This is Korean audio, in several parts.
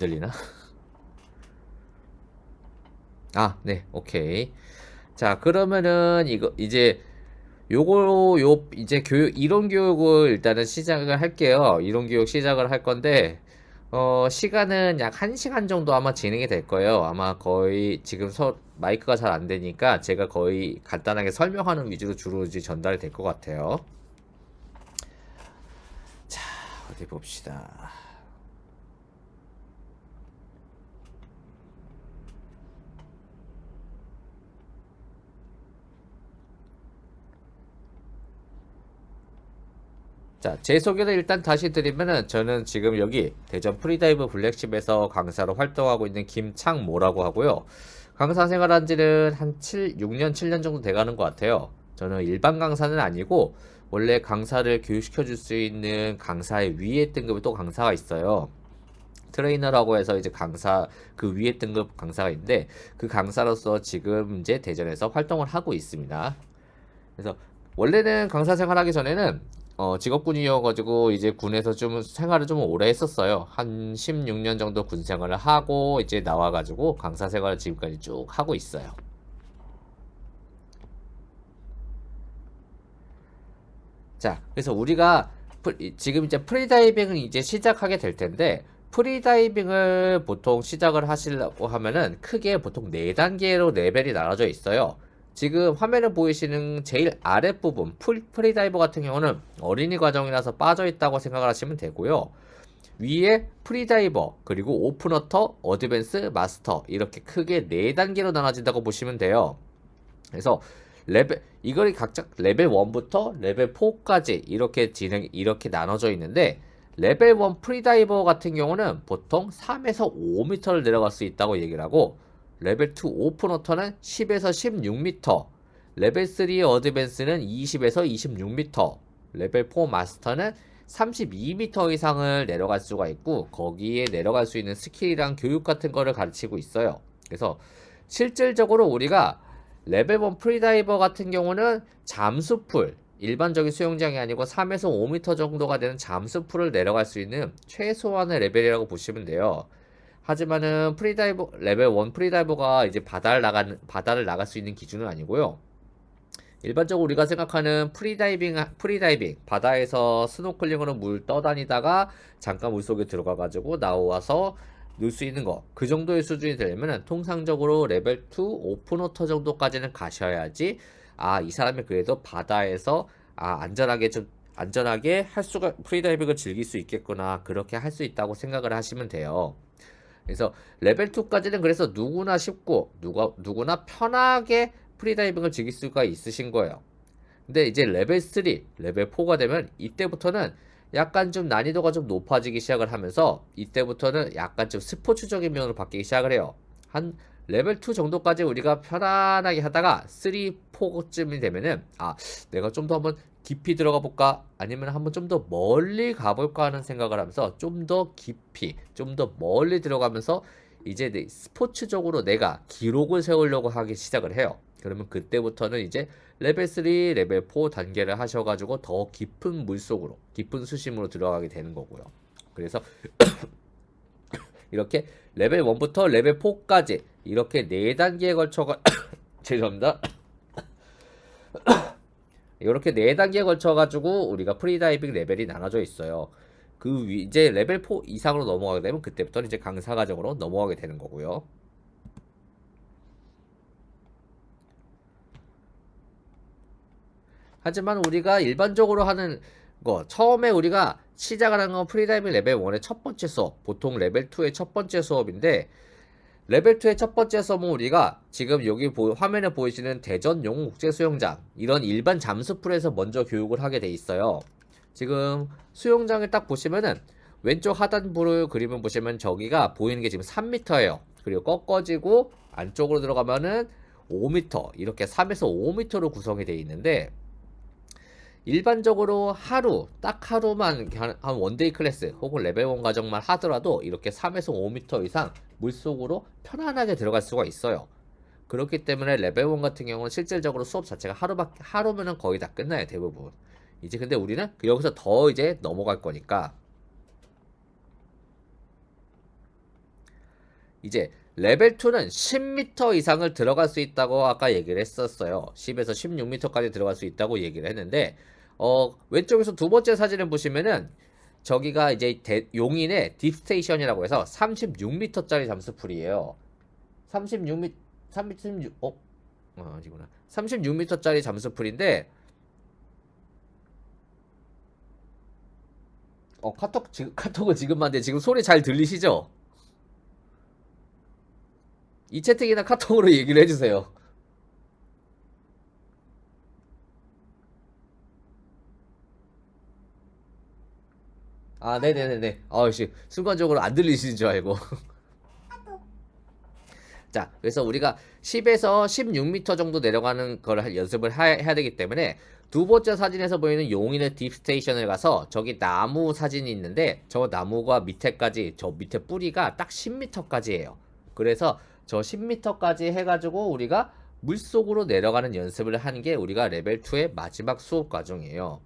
들리나? 아, 네, 오케이. 자, 그러면은 이거 이제 이제 이론 교육을 일단은 시작을 할게요. 이론 교육 시작을 할 건데 시간은 약 1시간 정도 아마 진행이 될 거예요. 아마 거의 지금 마이크가 잘 안 되니까 제가 거의 간단하게 설명하는 위주로 주로 이제 전달이 될 것 같아요. 자, 어디 봅시다. 자, 제 소개를 일단 다시 드리면은 저는 지금 여기 대전 프리다이브 블랙십에서 강사로 활동하고 있는 김창모라고 하고요. 강사 생활한 지는 한 6년, 7년 정도 돼가는 것 같아요. 저는 일반 강사는 아니고 원래 강사를 교육시켜 줄 수 있는 강사의 위에 등급의 또 강사가 있어요. 트레이너라고 해서 이제 강사 그 위에 등급 강사가 있는데 그 강사로서 지금 이제 대전에서 활동을 하고 있습니다. 그래서 원래는 강사 생활하기 전에는 직업군이어가지고 이제 군에서 좀 생활을 좀 오래 했었어요. 한 16년 정도 군 생활을 하고 이제 나와가지고 강사 생활을 지금까지 쭉 하고 있어요. 자, 그래서 우리가 지금 이제 프리다이빙을 이제 시작하게 될 텐데 프리다이빙을 보통 시작을 하시려고 하면은 크게 보통 4단계로 레벨이 나눠져 있어요. 지금 화면에 보이시는 제일 아랫부분 프리다이버 같은 경우는 어린이 과정이라서 빠져 있다고 생각을 하시면 되고요. 위에 프리다이버 그리고 오픈워터, 어드밴스, 마스터 이렇게 크게 4단계로 나눠진다고 보시면 돼요. 그래서 이걸 각자 레벨 1부터 레벨 4까지 이렇게 나눠져 있는데 레벨 1 프리다이버 같은 경우는 보통 3에서 5m를 내려갈 수 있다고 얘기를 하고 레벨 2 오픈워터는 10에서 16m, 레벨 3 어드밴스는 20에서 26m, 레벨 4 마스터는 32m 이상을 내려갈 수가 있고 거기에 내려갈 수 있는 스킬이랑 교육 같은 거를 가르치고 있어요. 그래서 실질적으로 우리가 레벨 1 프리다이버 같은 경우는 잠수풀, 일반적인 수영장이 아니고 3에서 5m 정도가 되는 잠수풀을 내려갈 수 있는 최소한의 레벨이라고 보시면 돼요. 하지만은 레벨 1 프리다이버가 이제 바다를 나갈 수 있는 기준은 아니고요. 일반적으로 우리가 생각하는 프리다이빙, 바다에서 스노클링으로 물 떠다니다가 잠깐 물속에 들어가가지고 나와서 넣을 수 있는 거. 그 정도의 수준이 되려면 통상적으로 레벨 2 오픈워터 정도까지는 가셔야지, 아, 이 사람이 그래도 바다에서, 안전하게 프리다이빙을 즐길 수 있겠구나. 그렇게 할 수 있다고 생각을 하시면 돼요. 그래서 레벨 2까지는 그래서 누구나 쉽고 누구나 편하게 프리다이빙을 즐길 수가 있으신 거예요. 근데 이제 레벨 3, 레벨 4가 되면 이때부터는 약간 좀 난이도가 좀 높아지기 시작을 하면서 이때부터는 약간 좀 스포츠적인 면으로 바뀌기 시작을 해요. 한 레벨 2 정도까지 우리가 편안하게 하다가 3, 4쯤이 되면은 내가 좀 더 한번 깊이 들어가 볼까? 아니면 한번 좀 더 멀리 가볼까 하는 생각을 하면서 좀 더 깊이, 좀 더 멀리 들어가면서 이제 스포츠적으로 내가 기록을 세우려고 하기 시작을 해요. 그러면 그때부터는 이제 레벨 3, 레벨 4 단계를 하셔가지고 더 깊은 물속으로, 깊은 수심으로 들어가게 되는 거고요. 그래서 이렇게 레벨 1부터 레벨 4까지 이렇게 4단계에 걸쳐가 죄송합니다. 이렇게 4단계에 걸쳐가지고 우리가 프리다이빙 레벨이 나눠져 있어요. 이제 레벨 4 이상으로 넘어가게 되면 그때부터는 이제 강사 과정으로 넘어가게 되는 거고요. 하지만 우리가 일반적으로 하는 거, 처음에 우리가 시작을 하는 건 프리다이빙 레벨 1의 첫 번째 수업, 보통 레벨 2의 첫 번째 수업인데, 레벨 2의 첫 번째 수업은 우리가 지금 여기 화면에 보이시는 대전 용국제수영장, 이런 일반 잠수풀에서 먼저 교육을 하게 돼 있어요. 지금 수영장을 딱 보시면은 왼쪽 하단부를 그림을 보시면 저기가 보이는 게 지금 3m예요. 그리고 꺾어지고 안쪽으로 들어가면은 5m, 이렇게 3에서 5m로 구성이 되어 있는데, 일반적으로 딱 하루만 한 원데이 클래스 혹은 레벨 1 과정만 하더라도 이렇게 3에서 5m 이상 물속으로 편안하게 들어갈 수가 있어요. 그렇기 때문에 레벨 1 같은 경우는 실질적으로 수업 자체가 하루면은 거의 다 끝나요, 대부분. 이제 근데 우리는 여기서 더 이제 넘어갈 거니까 이제 레벨 2는 10m 이상을 들어갈 수 있다고 아까 얘기를 했었어요. 10에서 16m까지 들어갈 수 있다고 얘기를 했는데 왼쪽에서 두 번째 사진을 보시면은 저기가 이제 용인의 딥스테이션이라고 해서 36m짜리 잠수풀이에요. 36m 36 아니구나. 36m짜리 잠수풀인데 카톡은 지금 만데 지금 소리 잘 들리시죠? 이 채팅이나 카톡으로 얘기를 해주세요. 아, 네네네네. 씨, 순간적으로 안 들리시는 줄 알고. 자, 그래서 우리가 10에서 16m 정도 내려가는 걸 연습을 해야 되기 때문에 두 번째 사진에서 보이는 용인의 딥스테이션을 가서 저기 나무 사진이 있는데 저 나무가 밑에까지 저 밑에 뿌리가 딱 10m까지예요. 그래서 저 10m까지 해가지고 우리가 물속으로 내려가는 연습을 하는 게 우리가 레벨 2의 마지막 수업 과정이에요.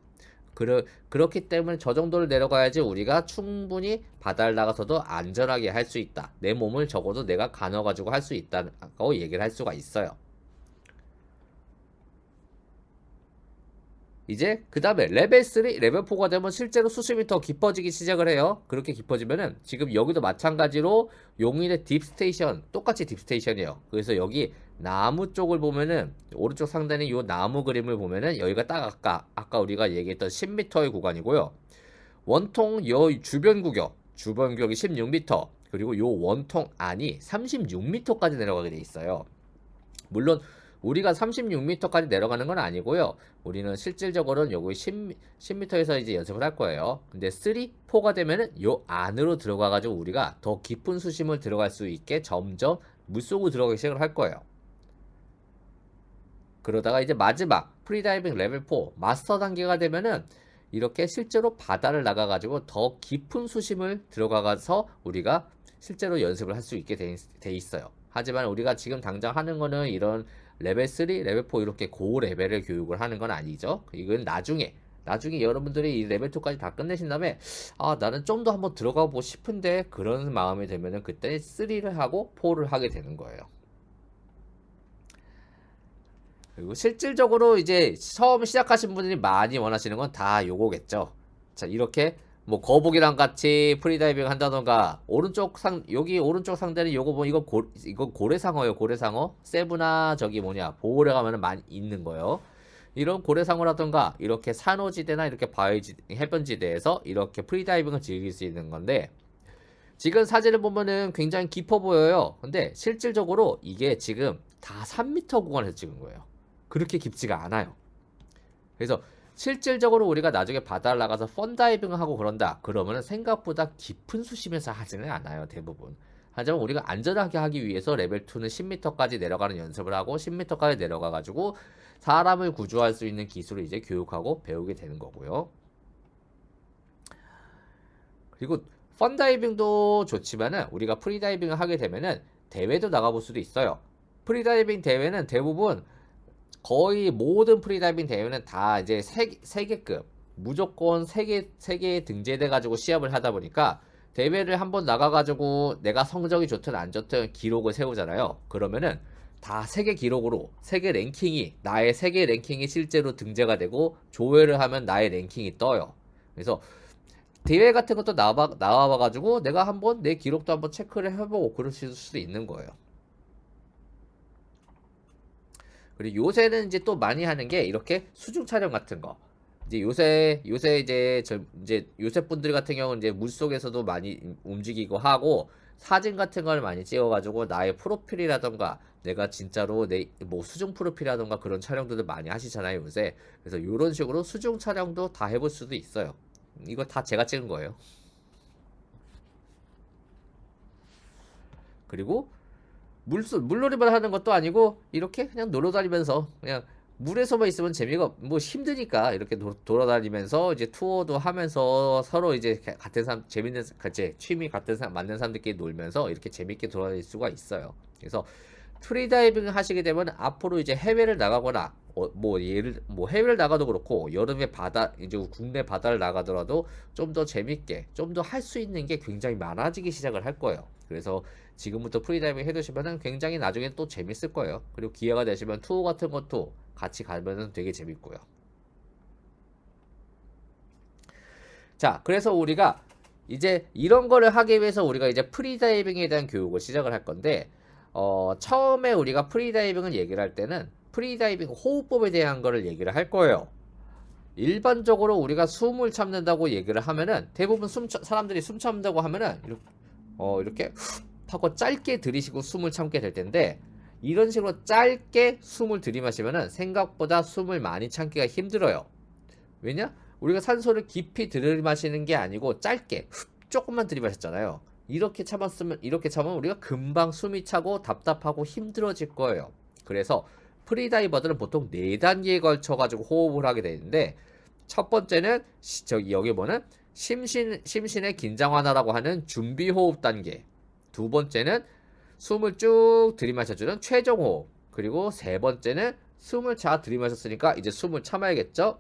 그렇기 때문에 저 정도를 내려가야지 우리가 충분히 바다를 나가서도 안전하게 할 수 있다. 내 몸을 적어도 내가 가눠가지고 할 수 있다고 얘기를 할 수가 있어요. 이제 그 다음에 레벨 3, 레벨 4가 되면 실제로 수심이 더 깊어지기 시작을 해요. 그렇게 깊어지면은 지금 여기도 마찬가지로 용인의 딥스테이션 똑같이 딥스테이션이에요. 그래서 여기 나무 쪽을 보면은 오른쪽 상단에 이 나무 그림을 보면은 여기가 딱 아까 우리가 얘기했던 10m의 구간이고요. 원통 여 주변 구역이 16m 그리고 요 원통 안이 36m까지 내려가게 돼 있어요. 물론 우리가 36m까지 내려가는 건 아니고요. 우리는 실질적으로는 여기 10m에서 이제 연습을 할 거예요. 근데 3, 4가 되면은 요 안으로 들어가가지고 우리가 더 깊은 수심을 들어갈 수 있게 점점 물속으로 들어가기 시작을 할 거예요. 그러다가 이제 마지막 프리다이빙 레벨 4 마스터 단계가 되면은 이렇게 실제로 바다를 나가가지고 더 깊은 수심을 들어가서 우리가 실제로 연습을 할 수 있게 돼 있어요. 하지만 우리가 지금 당장 하는 거는 이런 레벨 3, 레벨 4 이렇게 고 레벨의 교육을 하는 건 아니죠. 이건 나중에 여러분들이 이 레벨 2까지 다 끝내신 다음에 나는 좀 더 한번 들어가 보고 싶은데 그런 마음이 들면은 그때 3를 하고 4를 하게 되는 거예요. 그리고 실질적으로 이제 처음 시작하신 분들이 많이 원하시는 건 다 요거겠죠. 자, 이렇게 뭐 거북이랑 같이 프리다이빙 한다던가 여기 오른쪽 상대는 요거 뭐 이거 고래상어예요. 고래상어. 세부나 저기 뭐냐 보홀에 가면은 많이 있는 거예요. 이런 고래상어라던가 이렇게 산호지대나 이렇게 해변지대에서 이렇게 프리다이빙을 즐길 수 있는 건데 지금 사진을 보면은 굉장히 깊어 보여요. 근데 실질적으로 이게 지금 다 3m 구간에서 찍은 거예요. 그렇게 깊지가 않아요. 그래서 실질적으로 우리가 나중에 바다를 나가서 펀다이빙을 하고 그런다. 그러면은 생각보다 깊은 수심에서 하지는 않아요. 대부분. 하지만 우리가 안전하게 하기 위해서 레벨 2는 10m까지 내려가는 연습을 하고 10m까지 내려가가지고 사람을 구조할 수 있는 기술을 이제 교육하고 배우게 되는 거고요. 그리고 펀다이빙도 좋지만은 우리가 프리다이빙을 하게 되면은 대회도 나가볼 수도 있어요. 프리다이빙 대회는 대부분 거의 모든 프리다이빙 대회는 다 이제 세계급 무조건 세계에 등재돼 가지고 시합을 하다 보니까 대회를 한번 나가가지고 내가 성적이 좋든 안 좋든 기록을 세우잖아요. 그러면은 다 세계 기록으로 나의 세계 랭킹이 실제로 등재가 되고 조회를 하면 나의 랭킹이 떠요. 그래서 대회 같은 것도 나와봐가지고 내가 한번 내 기록도 한번 체크를 해보고 그러실 수도 있는 거예요. 그리고 요새는 이제 또 많이 하는 게 이렇게 수중 촬영 같은 거. 이제 요새 요새 분들 같은 경우는 이제 물속에서도 많이 움직이고 하고 사진 같은 걸 많이 찍어가지고 나의 프로필이라던가 내가 진짜로 내 뭐 수중 프로필이라던가 그런 촬영들을 많이 하시잖아요 요새. 그래서 이런 식으로 수중 촬영도 다 해볼 수도 있어요. 이거 다 제가 찍은 거예요. 그리고 물놀이만 하는 것도 아니고 이렇게 그냥 놀러 다니면서 그냥 물에서만 있으면 재미가 뭐 힘드니까 이렇게 돌아다니면서 이제 투어도 하면서 서로 이제 같은 사람 같이 취미 같은 사람 맞는 사람들끼리 놀면서 이렇게 재밌게 돌아다닐 수가 있어요. 그래서 프리다이빙을 하시게 되면 앞으로 이제 해외를 나가거나 뭐 해외를 나가도 그렇고 여름에 바다 이제 국내 바다를 나가더라도 좀 더 재밌게 좀 더 할 수 있는 게 굉장히 많아지기 시작을 할 거예요. 그래서 지금부터 프리다이빙 해두시면은 굉장히 나중에 또 재밌을 거예요. 그리고 기회가 되시면 투어 같은 것도 같이 가면은 되게 재밌고요. 자, 그래서 우리가 이제 이런 거를 하기 위해서 우리가 이제 프리다이빙에 대한 교육을 시작을 할 건데, 처음에 우리가 프리다이빙을 얘기를 할 때는 프리다이빙 호흡법에 대한 거를 얘기를 할 거예요. 일반적으로 우리가 숨을 참는다고 얘기를 하면은 대부분 사람들이 숨 참는다고 하면은 이렇게 후 하고 짧게 들이쉬고 숨을 참게 될 텐데, 이런 식으로 짧게 숨을 들이마시면은 생각보다 숨을 많이 참기가 힘들어요. 왜냐? 우리가 산소를 깊이 들이마시는 게 아니고 짧게 조금만 들이마셨잖아요. 이렇게 참으면 우리가 금방 숨이 차고 답답하고 힘들어질 거예요. 그래서 프리다이버들은 보통 4단계에 걸쳐 가지고 호흡을 하게 되는데, 첫 번째는 여기 보는 심신의 긴장 완화라고 하는 준비 호흡 단계, 두 번째는 숨을 쭉 들이마셔주는 최종 호흡, 그리고 세 번째는 숨을 잘 들이마셨으니까 이제 숨을 참아야겠죠.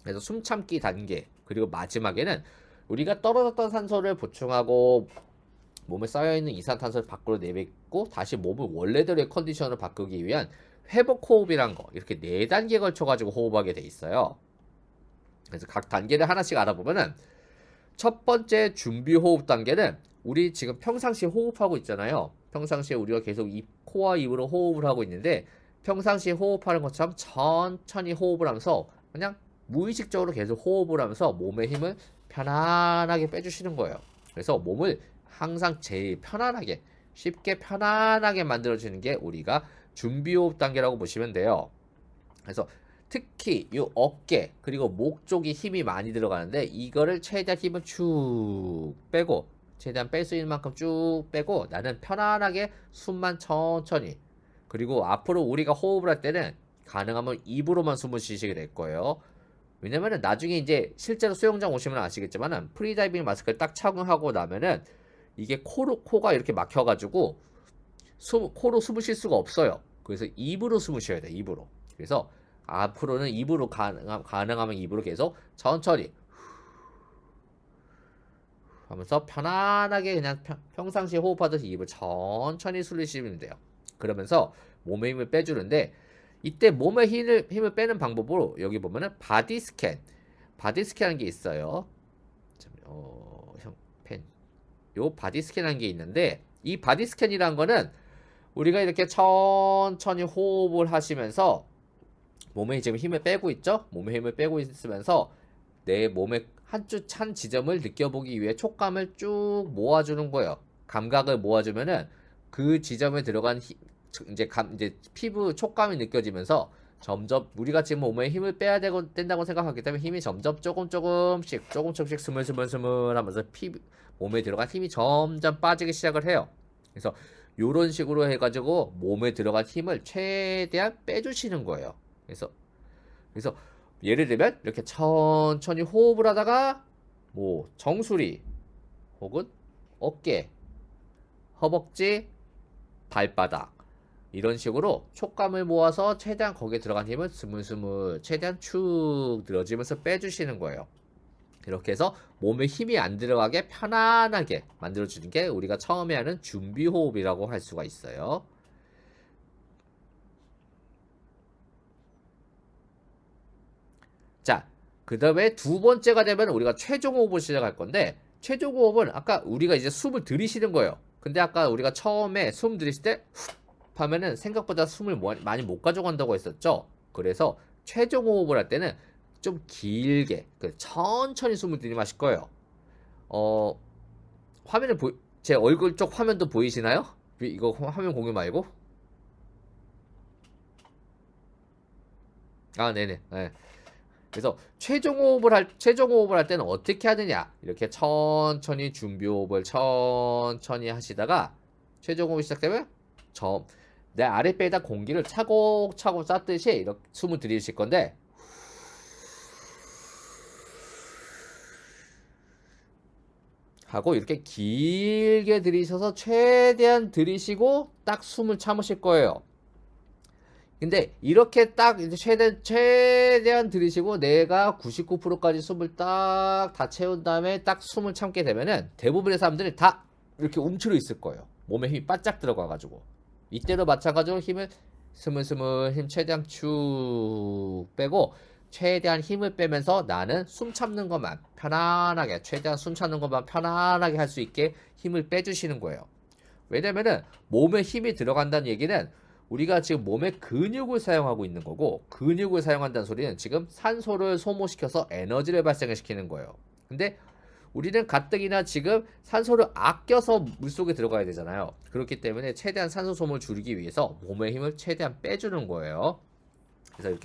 그래서 숨 참기 단계, 그리고 마지막에는 우리가 떨어졌던 산소를 보충하고 몸에 쌓여있는 이산탄소를 밖으로 내뱉고 다시 몸을 원래대로의 컨디션으로 바꾸기 위한 회복 호흡이란 거, 이렇게 4단계에 걸쳐가지고 호흡하게 돼 있어요. 그래서 각 단계를 하나씩 알아보면은, 첫 번째 준비 호흡 단계는 우리 지금 평상시에 호흡하고 있잖아요. 평상시에 우리가 계속 코와 입으로 호흡을 하고 있는데, 평상시에 호흡하는 것처럼 천천히 호흡을 하면서 그냥 무의식적으로 계속 호흡을 하면서 몸의 힘을 편안하게 빼주시는 거예요. 그래서 몸을 항상 제일 편안하게, 쉽게 편안하게 만들어주는 게 우리가 준비호흡 단계라고 보시면 돼요. 그래서 특히 이 어깨 그리고 목 쪽이 힘이 많이 들어가는데, 이거를 최대한 힘을 쭉 빼고, 최대한 뺄 수 있는 만큼 쭉 빼고, 나는 편안하게 숨만 천천히, 그리고 앞으로 우리가 호흡을 할 때는 가능하면 입으로만 숨을 쉬시게 될 거예요. 왜냐면은 나중에 이제 실제로 수영장 오시면 아시겠지만은, 프리다이빙 마스크를 딱 착용하고 나면은 이게 코가 이렇게 막혀가지고 코로 숨을 쉴 수가 없어요. 그래서 입으로 숨을 쉬어야 돼, 입으로. 그래서 앞으로는 입으로 가능하면 입으로 계속 천천히 하면서 편안하게 그냥 평상시에 호흡하듯이 입을 천천히 숨으시면 돼요. 그러면서 몸의 힘을 빼주는데, 이때 몸의 힘을 빼는 방법으로 여기 보면은 바디 스캔하는 게 있어요. 요 바디 스캔하는 게 있는데, 이 바디 스캔이라는 거는 우리가 이렇게 천천히 호흡을 하시면서 몸에 지금 힘을 빼고 있죠? 몸에 힘을 빼고 있으면서 내 몸의 한 지점을 느껴보기 위해 촉감을 쭉 모아주는 거예요. 감각을 모아주면은 그 지점에 들어간 이제 피부 촉감이 느껴지면서 점점 우리가 지금 몸에 힘을 빼야 된다고 생각하기 때문에 힘이 점점 조금씩 스물스물 하면서 몸에 들어간 힘이 점점 빠지기 시작을 해요. 그래서 요런 식으로 해가지고 몸에 들어간 힘을 최대한 빼주시는 거예요. 그래서 예를 들면 이렇게 천천히 호흡을 하다가 뭐 정수리 혹은 어깨, 허벅지, 발바닥, 이런 식으로 촉감을 모아서 최대한 거기에 들어간 힘을 스물스물 최대한 축 늘어지면서 빼주시는 거예요. 이렇게 해서 몸에 힘이 안 들어가게 편안하게 만들어주는 게 우리가 처음에 하는 준비 호흡이라고 할 수가 있어요. 자, 그 다음에 두 번째가 되면 우리가 최종 호흡을 시작할 건데, 최종 호흡은 아까 우리가 이제 숨을 들이쉬는 거예요. 근데 아까 우리가 처음에 숨 들이쉴 때 훅 하면은 생각보다 숨을 많이 못 가져간다고 했었죠. 그래서 최종 호흡을 할 때는 좀 길게 천천히 숨을 들이마실 거예요. 제 얼굴 쪽 화면도 보이시나요? 이거 화면 공유 말고? 아, 네네. 네. 그래서 최종 호흡을 할 때는 어떻게 하느냐, 이렇게 천천히 준비 호흡을 천천히 하시다가 최종 호흡이 시작되면 내 아랫배에다 공기를 차곡차곡 쌌듯이 이렇게 숨을 들이실 건데, 하고 이렇게 길게 들이셔서 최대한 들이쉬고 딱 숨을 참으실 거예요. 근데 이렇게 딱 이제 최대한 들이쉬고 내가 99%까지 숨을 딱 다 채운 다음에 딱 숨을 참게 되면은 대부분의 사람들이 다 이렇게 움츠려 있을 거예요. 몸에 힘이 바짝 들어가가지고. 이때도 마찬가지로 힘을 스물스물 힘 최대한 쭉 빼고 최대한 힘을 빼면서 나는 숨 참는 것만 편안하게 최대한 숨 참는 것만 편안하게 할 수 있게 힘을 빼주시는 거예요. 왜냐면은 몸에 힘이 들어간다는 얘기는 우리가 지금 몸의 근육을 사용하고 있는 거고 근육을 사용한다는 소리는 지금 산소를 소모시켜서 에너지를 발생시키는 거예요. 근데 우리는 가뜩이나 지금 산소를 아껴서 물속에 들어가야 되잖아요. 그렇기 때문에 최대한 산소 소모를 줄이기 위해서 몸의 힘을 최대한 빼주는 거예요. 그래서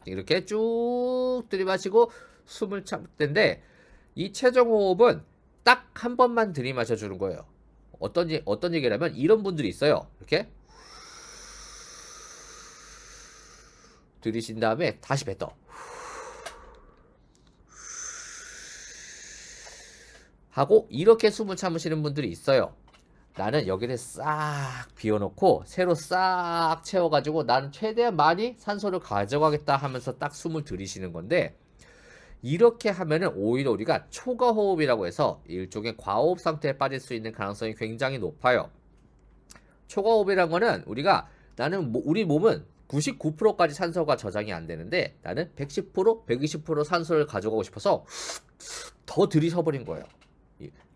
이렇게 쭉 들이마시고 숨을 참을 텐데 이 최종 호흡은 딱 한 번만 들이마셔 주는 거예요. 어떤 얘기라면 이런 분들이 있어요. 이렇게 들이신 다음에 다시 뱉어. 하고 이렇게 숨을 참으시는 분들이 있어요. 나는 여기를 싹 비워놓고 새로 싹 채워가지고 나는 최대한 많이 산소를 가져가겠다 하면서 딱 숨을 들이쉬는 건데 이렇게 하면은 오히려 우리가 초과호흡이라고 해서 일종의 과호흡 상태에 빠질 수 있는 가능성이 굉장히 높아요. 초과호흡이란 거는 우리 몸은 99%까지 산소가 저장이 안 되는데 나는 110%, 120% 산소를 가져가고 싶어서 더 들이셔버린 거예요.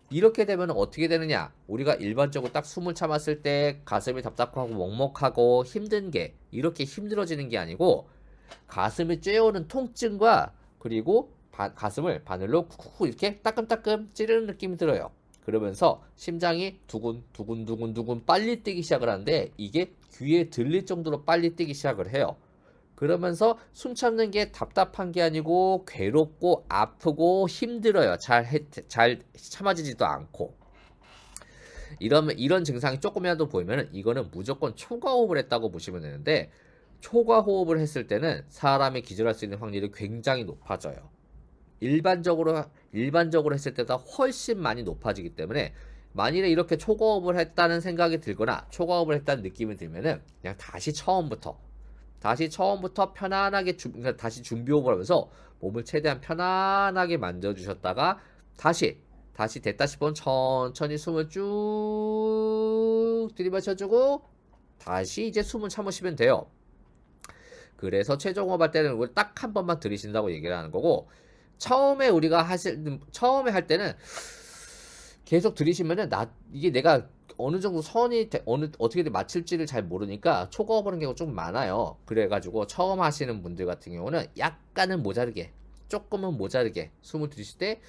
이렇게 되면 어떻게 되느냐? 우리가 일반적으로 딱 숨을 참았을 때 가슴이 답답하고 먹먹하고 힘든 게 이렇게 힘들어지는 게 아니고 가슴이 쬐어오는 통증과 그리고 가슴을 바늘로 쿡쿡 이렇게 따끔따끔 찌르는 느낌이 들어요. 그러면서 심장이 두근두근 빨리 뛰기 시작을 하는데 이게 귀에 들릴 정도로 빨리 뛰기 시작을 해요. 그러면서 숨 참는 게 답답한 게 아니고 괴롭고 아프고 힘들어요. 잘 참아지지도 않고. 이런 증상이 조금이라도 보이면 이거는 무조건 초과호흡을 했다고 보시면 되는데 초과호흡을 했을 때는 사람이 기절할 수 있는 확률이 굉장히 높아져요. 일반적으로 했을 때보다 훨씬 많이 높아지기 때문에 만일에 이렇게 초과호흡을 했다는 생각이 들거나 초과호흡을 했다는 느낌이 들면은 그냥 다시 처음부터 편안하게 그러니까 다시 준비호흡을 하면서 몸을 최대한 편안하게 만져주셨다가 다시 됐다 싶으면 천천히 숨을 쭉 들이마셔주고 다시 이제 숨을 참으시면 돼요. 그래서 최종 호흡할 때는 딱 한 번만 들이신다고 얘기를 하는 거고 처음에 할 때는 계속 들이시면은 이게 내가 어느 정도 어떻게 맞출지를 잘 모르니까 초과호흡 하는 경우가 좀 많아요. 그래가지고 처음 하시는 분들 같은 경우는 조금은 모자르게 숨을 들이실 때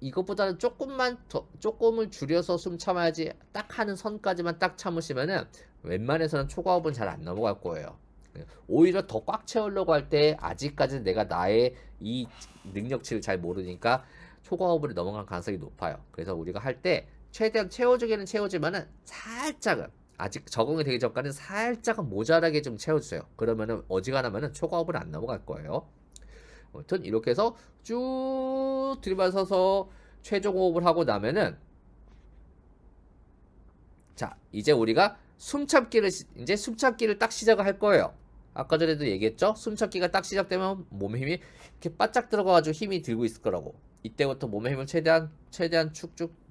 이것보다는 조금을 줄여서 숨 참아야지 딱 하는 선까지만 딱 참으시면은 웬만해서는 초과호흡은 잘 안 넘어갈 거예요. 오히려 더 꽉 채우려고 할 때 아직까지는 내가 나의 이 능력치를 잘 모르니까 초과호흡으로 넘어갈 가능성이 높아요. 그래서 우리가 할 때 최대한 채워주기는 채워지만은 살짝은 아직 적응이 되기 전까지는 살짝은 모자라게 좀 채워주세요. 그러면은 어지간하면은 초과호흡은 안 넘어갈 거예요. 아무튼 이렇게 해서 쭉 들이마셔서 최종 호흡을 하고 나면은 자 이제 우리가 숨참기를 딱 시작을 할 거예요. 아까 전에도 얘기했죠? 숨참기가 딱 시작되면 몸에 힘이 이렇게 바짝 들어가가지고 힘이 들고 있을 거라고. 이때부터 몸의 힘을 최대한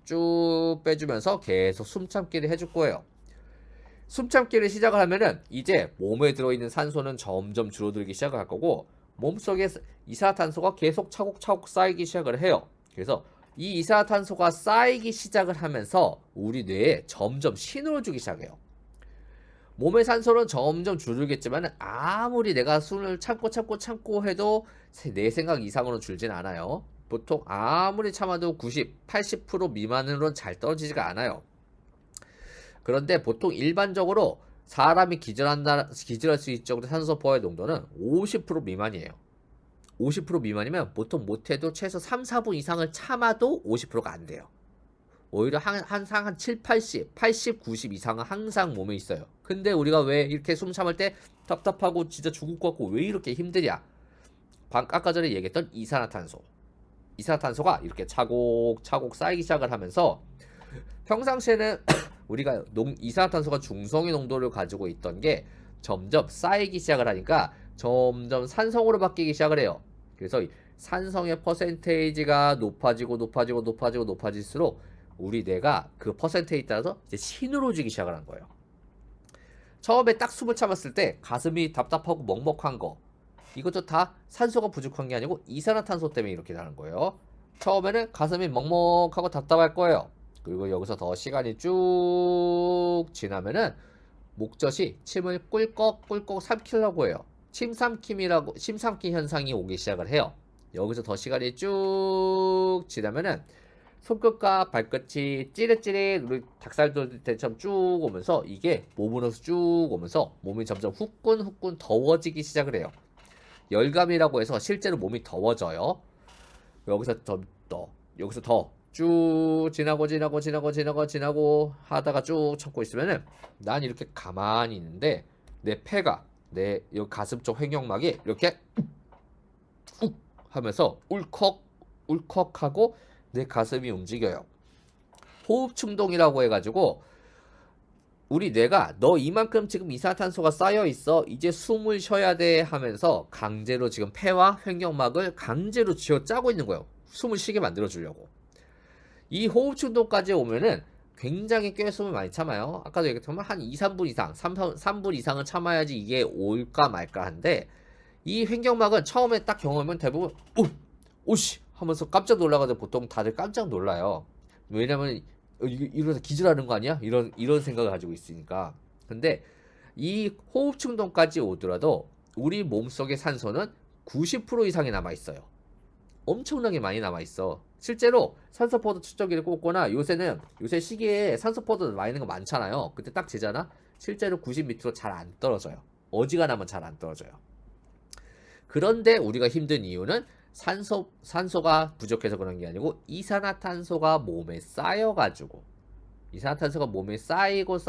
쭉 빼주면서 계속 숨참기를 해줄 거예요. 숨참기를 시작을 하면은 이제 몸에 들어있는 산소는 점점 줄어들기 시작을 할 거고 몸속에 이산화탄소가 계속 차곡차곡 쌓이기 시작을 해요. 그래서 이 이산화탄소가 쌓이기 시작을 하면서 우리 뇌에 점점 신호를 주기 시작해요. 몸의 산소는 점점 줄겠지만 아무리 내가 숨을 참고 해도 내 생각 이상으로 줄진 않아요. 보통 아무리 참아도 90, 80% 미만으로는 잘 떨어지지가 않아요. 그런데 보통 일반적으로 사람이 기절할 수 있을 정도의 산소 포화의 농도는 50% 미만이에요. 50% 미만이면 보통 못해도 최소 3, 4분 이상을 참아도 50%가 안 돼요. 오히려 항상 한 7, 80, 90 이상은 항상 몸에 있어요. 근데 우리가 왜 이렇게 숨 참을 때 답답하고 진짜 죽을 것 같고 왜 이렇게 힘드냐? 아까 전에 얘기했던 이산화탄소 이산화탄소가 이렇게 차곡차곡 쌓이기 시작을 하면서 평상시에는 우리가 이산화탄소가 중성의 농도를 가지고 있던 게 점점 쌓이기 시작을 하니까 점점 산성으로 바뀌기 시작을 해요. 그래서 산성의 퍼센테이지가 높아질수록 우리 뇌가 그 퍼센테이지에 따라서 이제 신으로지기 시작을 한 거예요. 처음에 딱 숨을 참았을 때 가슴이 답답하고 먹먹한 거, 이것도 다 산소가 부족한 게 아니고 이산화탄소 때문에 이렇게 나는 거예요. 처음에는 가슴이 먹먹하고 답답할 거예요. 그리고 여기서 더 시간이 쭉 지나면은 목젖이 침을 꿀꺽꿀꺽 삼키려고 해요. 침 삼킴 현상이 오기 시작을 해요. 여기서 더 시간이 쭉 지나면은 손끝과 발끝이 찌릿찌릿 우리 닭살 돋을 때처럼 쭉 오면서 이게 몸으로서 쭉 오면서 몸이 점점 후끈후끈 더워지기 시작을 해요. 열감이라고 해서 실제로 몸이 더워져요. 여기서 더 쭉 지나고 하다가 쭉 참고 있으면은 난 이렇게 가만히 있는데 내 폐가 내 이 가슴 쪽 횡격막이 이렇게 욱 하면서 울컥하고 내 가슴이 움직여요. 호흡 충동이라고 해가지고 우리 뇌가 너 이만큼 지금 이산화탄소가 쌓여 있어 이제 숨을 쉬어야 돼 하면서 강제로 지금 폐와 횡격막을 강제로 쥐어짜고 있는 거예요. 숨을 쉬게 만들어 주려고. 이 호흡 충동까지 오면은 굉장히 꽤 숨을 많이 참아요. 아까도 얘기했지만 한 2-3분 이상 3분 이상은 참아야지 이게 올까 말까 한데 이 횡격막은 처음에 딱 경험하면 대부분 오씨 하면서 깜짝 놀라가지고 보통 다들 깜짝 놀라요. 왜냐면 이러면서 기절하는 거 아니야? 이런 생각을 가지고 있으니까. 근데 이 호흡 충동까지 오더라도 우리 몸속의 산소는 90% 이상이 남아 있어요. 엄청나게 많이 남아 있어. 실제로 산소포도 측정기를 꽂거나 요새 시계에 산소포도 와 있는 거 많잖아요. 그때 딱 재잖아. 실제로 90 밑으로 잘 안 떨어져요. 어지간하면 잘 안 떨어져요. 그런데 우리가 힘든 이유는 산소가 부족해서 그런 게 아니고 이산화탄소가 몸에 쌓여가지고 이산화탄소가 몸에 쌓이고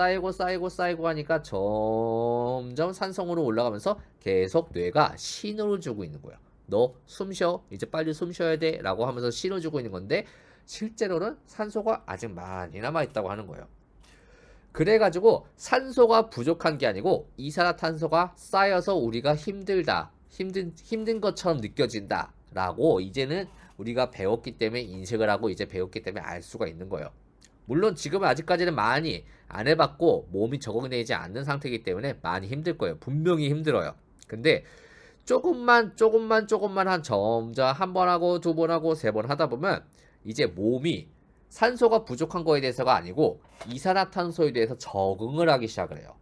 하니까 점점 산성으로 올라가면서 계속 뇌가 신호를 주고 있는 거야. 너 숨 쉬어. 이제 빨리 숨 쉬어야 돼. 라고 하면서 신호 주고 있는 건데 실제로는 산소가 아직 많이 남아있다고 하는 거예요. 그래가지고 산소가 부족한 게 아니고 이산화탄소가 쌓여서 우리가 힘든 것처럼 느껴진다. 라고 이제는 우리가 배웠기 때문에 인식을 하고 이제 배웠기 때문에 알 수가 있는 거예요. 물론 지금은 아직까지는 많이 안 해봤고 몸이 적응되지 않는 상태이기 때문에 많이 힘들 거예요. 분명히 힘들어요. 근데 조금만 점점 한 번 하고 두 번 하고 세 번 하다 보면 이제 몸이 산소가 부족한 거에 대해서가 아니고 이산화탄소에 대해서 적응을 하기 시작을 해요.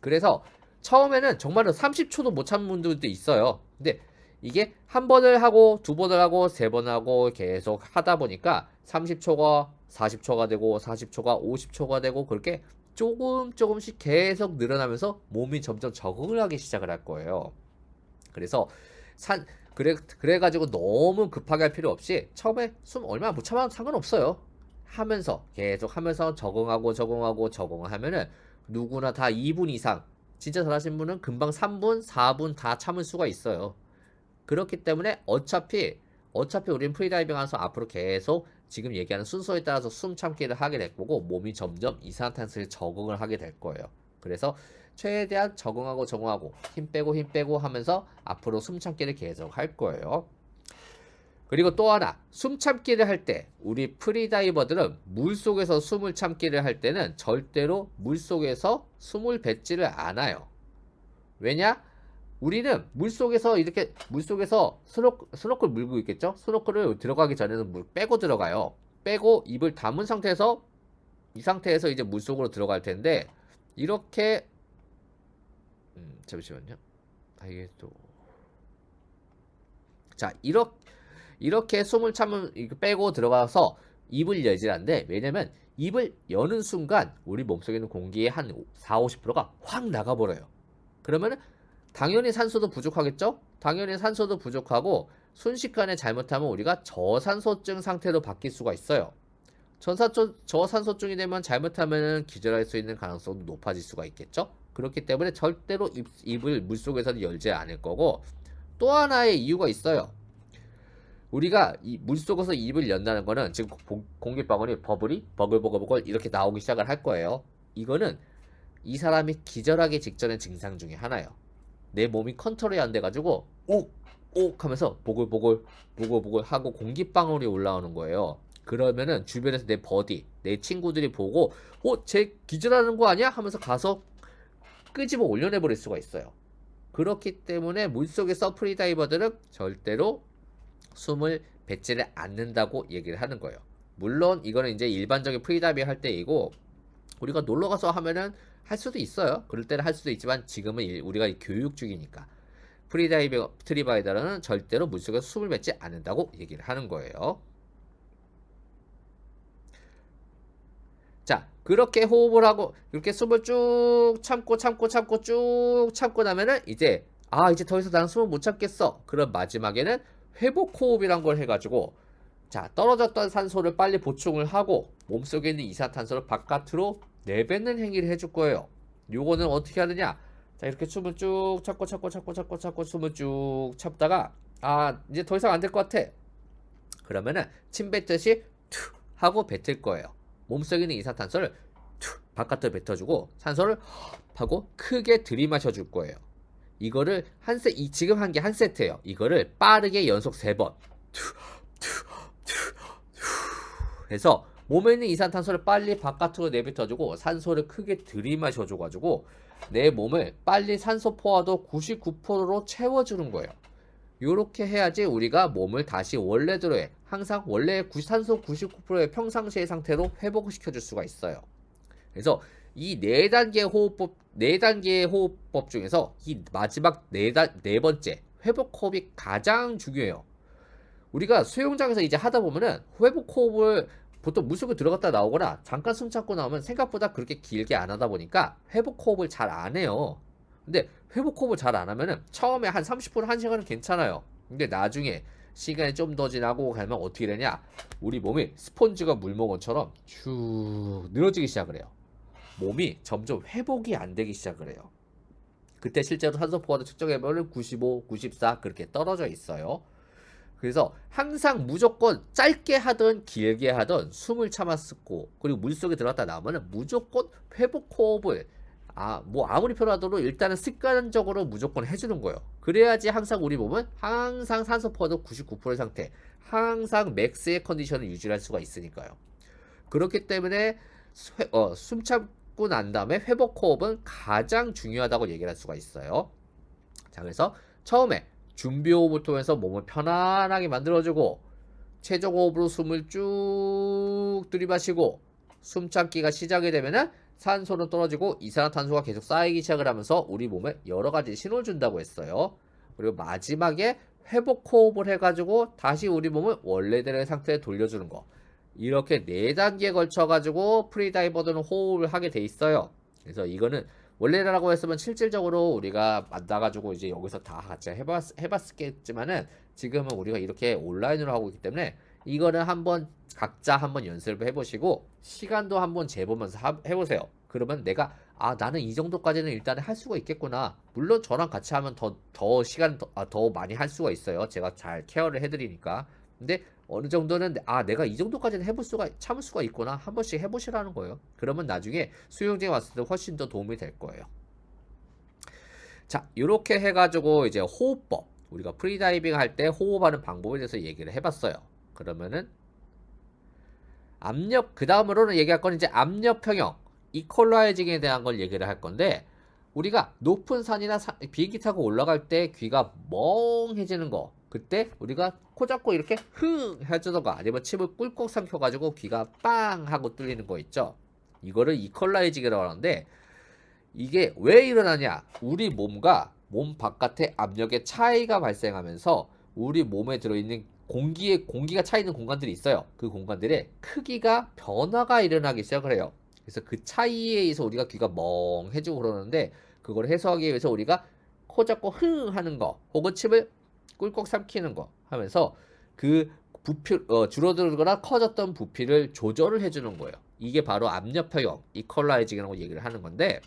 그래서 처음에는 정말로 30초도 못 참는 분들도 있어요. 근데 이게 한 번을 하고 두 번을 하고 세 번을 하고 계속 하다 보니까 30초가 40초가 되고 40초가 50초가 되고 그렇게 조금씩 계속 늘어나면서 몸이 점점 적응을 하기 시작을 할 거예요. 그래서 그래가지고 너무 급하게 할 필요 없이 처음에 숨 얼마 못 참아도 상관없어요. 계속 하면서 적응을 하면은 누구나 다 2분 이상 진짜 잘하신 분은 금방 3분, 4분 다 참을 수가 있어요. 그렇기 때문에 어차피 우린 프리다이빙 하면서 앞으로 계속 지금 얘기하는 순서에 따라서 숨 참기를 하게 될 거고 몸이 점점 이산화탄소에 적응을 하게 될 거예요. 그래서 최대한 적응하고 힘 빼고 하면서 앞으로 숨 참기를 계속 할 거예요. 그리고 또 하나, 숨 참기를 할 때 우리 프리다이버들은 물속에서 숨을 참기를 할 때는 절대로 물속에서 숨을 뱉지를 않아요. 왜냐? 우리는 물속에서 스노클 물고 있겠죠? 스노클을 들어가기 전에는 물 빼고 들어가요. 빼고 입을 다문 상태에서 이 상태에서 이제 물속으로 들어갈 텐데 이렇게 잠시만요. 이게 또 자, 이렇게 숨을 빼고 들어가서 입을 열질 않는데 왜냐면 입을 여는 순간 우리 몸속에 있는 공기의 한 40-50%가 확 나가버려요. 그러면은 당연히 산소도 부족하겠죠? 당연히 산소도 부족하고 순식간에 잘못하면 우리가 저산소증 상태로 바뀔 수가 있어요. 저산소증이 되면 잘못하면 기절할 수 있는 가능성도 높아질 수가 있겠죠? 그렇기 때문에 절대로 입을 물속에서는 열지 않을 거고 또 하나의 이유가 있어요. 우리가 이 물속에서 입을 연다는 거는 지금 공기방울이 버블이 버글버글버글 이렇게 나오기 시작을 할 거예요. 이거는 이 사람이 기절하기 직전의 증상 중에 하나예요. 내 몸이 컨트롤이 안 돼가지고 옥 하면서 보글보글 하고 공기방울이 올라오는 거예요. 그러면은 주변에서 내 버디, 내 친구들이 보고 쟤 기절하는 거 아니야? 하면서 가서 끄집어 올려내버릴 수가 있어요. 그렇기 때문에 물속의 서프리다이버들은 절대로 숨을 뱉지를 않는다고 얘기를 하는 거예요. 물론 이거는 이제 일반적인 프리다이빙 할 때이고 우리가 놀러 가서 하면은 할 수도 있어요. 그럴 때는 할 수도 있지만 지금은 우리가 교육 중이니까 프리다이빙 트리바이더는 절대로 물속에서 숨을 뱉지 않는다고 얘기를 하는 거예요. 자, 그렇게 호흡을 하고 이렇게 숨을 쭉 참고 쭉 참고 나면은 이제 이제 더 이상 나는 숨을 못 참겠어. 그럼 마지막에는 회복 호흡이란 걸 해가지고 자, 떨어졌던 산소를 빨리 보충을 하고 몸속에 있는 이산탄소를 바깥으로 내뱉는 행위를 해줄 거예요. 요거는 어떻게 하느냐? 자, 이렇게 숨을 쭉 참고 숨을 쭉 참다가 이제 더 이상 안 될 것 같아. 그러면은 침 뱉듯이 툭 하고 뱉을 거예요. 몸속에 있는 이산탄소를 툭 바깥으로 뱉어주고 산소를 하고 크게 들이마셔 줄 거예요. 이거를 지금 한 게 한 세트예요. 이거를 빠르게 연속 3번 해서 몸에 있는 이산탄소를 빨리 바깥으로 내뱉어주고 산소를 크게 들이마셔줘가지고 내 몸을 빨리 산소 포화도 99%로 채워주는 거예요. 이렇게 해야지 우리가 몸을 다시 원래대로의 항상 원래 산소 99%의 평상시의 상태로 회복을 시켜줄 수가 있어요. 그래서 이 4단계의 호흡법 중에서 이 마지막 네 번째 회복 호흡이 가장 중요해요. 우리가 수영장에서 이제 하다 보면은 회복 호흡을 보통 물속에 들어갔다 나오거나 잠깐 숨 참고 나오면 생각보다 그렇게 길게 안 하다 보니까 회복 호흡을 잘 안 해요. 근데 회복 호흡을 잘 안 하면은 처음에 한 30분, 1시간은 괜찮아요. 근데 나중에 시간이 좀 더 지나고 가면 어떻게 되냐? 우리 몸이 스폰지가 물 먹은 것처럼 쭉 늘어지기 시작을 해요. 몸이 점점 회복이 안 되기 시작을 해요. 그때 실제로 산소 포화도 측정해보면 95, 94 그렇게 떨어져 있어요. 그래서 항상 무조건 짧게 하든 길게 하든 숨을 참았었고 그리고 물속에 들어갔다 나오면 무조건 회복 호흡을 아무리 편하더라도 일단은 습관적으로 무조건 해주는 거예요. 그래야지 항상 우리 몸은 항상 산소 포화도 99%의 상태, 항상 맥스의 컨디션을 유지할 수가 있으니까요. 그렇기 때문에 숨 참고 난 다음에 회복 호흡은 가장 중요하다고 얘기를 할 수가 있어요. 자, 그래서 처음에 준비 호흡을 통해서 몸을 편안하게 만들어주고 최종 호흡으로 숨을 쭉 들이마시고 숨 참기가 시작이 되면은 산소는 떨어지고 이산화탄소가 계속 쌓이기 시작을 하면서 우리 몸에 여러 가지 신호를 준다고 했어요. 그리고 마지막에 회복 호흡을 해가지고 다시 우리 몸을 원래대로의 상태에 돌려주는 거. 이렇게 4단계에 걸쳐가지고 프리다이버들은 호흡을 하게 돼 있어요. 그래서 이거는 원래라고 했으면 실질적으로 우리가 만나가지고 이제 여기서 다 같이 해봤겠지만은 지금은 우리가 이렇게 온라인으로 하고 있기 때문에 이거는 한번 각자 한번 연습을 해보시고 시간도 한번 재보면서 해보세요. 그러면 내가 나는 이 정도까지는 일단 할 수가 있겠구나. 물론 저랑 같이 하면 더 시간 더 많이 할 수가 있어요. 제가 잘 케어를 해드리니까. 근데 어느 정도는 내가 이 정도까지는 참을 수가 있구나. 한 번씩 해보시라는 거예요. 그러면 나중에 수영장에 왔을 때 훨씬 더 도움이 될 거예요. 자, 이렇게 해가지고 이제 호흡법, 우리가 프리다이빙 할 때 호흡하는 방법에 대해서 얘기를 해봤어요. 그러면은 그 다음으로는 얘기할 건 이제 압력 평형, 이퀄라이징에 대한 걸 얘기를 할 건데, 우리가 높은 산이나 비행기 타고 올라갈 때 귀가 멍해지는 거, 그때 우리가 코 잡고 이렇게 흥 해주던가 아니면 침을 꿀꺽 삼켜가지고 귀가 빵 하고 뚫리는 거 있죠. 이거를 이퀄라이징이라고 하는데, 이게 왜 일어나냐? 우리 몸과 몸 바깥의 압력의 차이가 발생하면서 우리 몸에 들어있는 공기가 차 있는 공간들이 있어요. 그 공간들의 크기가 변화가 일어나기 시작을 해요. 그래서 그 차이에 의해서 우리가 귀가 멍해지고 그러는데, 그걸 해소하기 위해서 우리가 코 잡고 흥 하는 거 혹은 침을 꿀꺽 삼키는 거 하면서 그 줄어들거나 커졌던 부피를 조절을 해주는 거예요. 이게 바로 압력 평형, 이퀄라이징이라고 얘기를 하는 건데,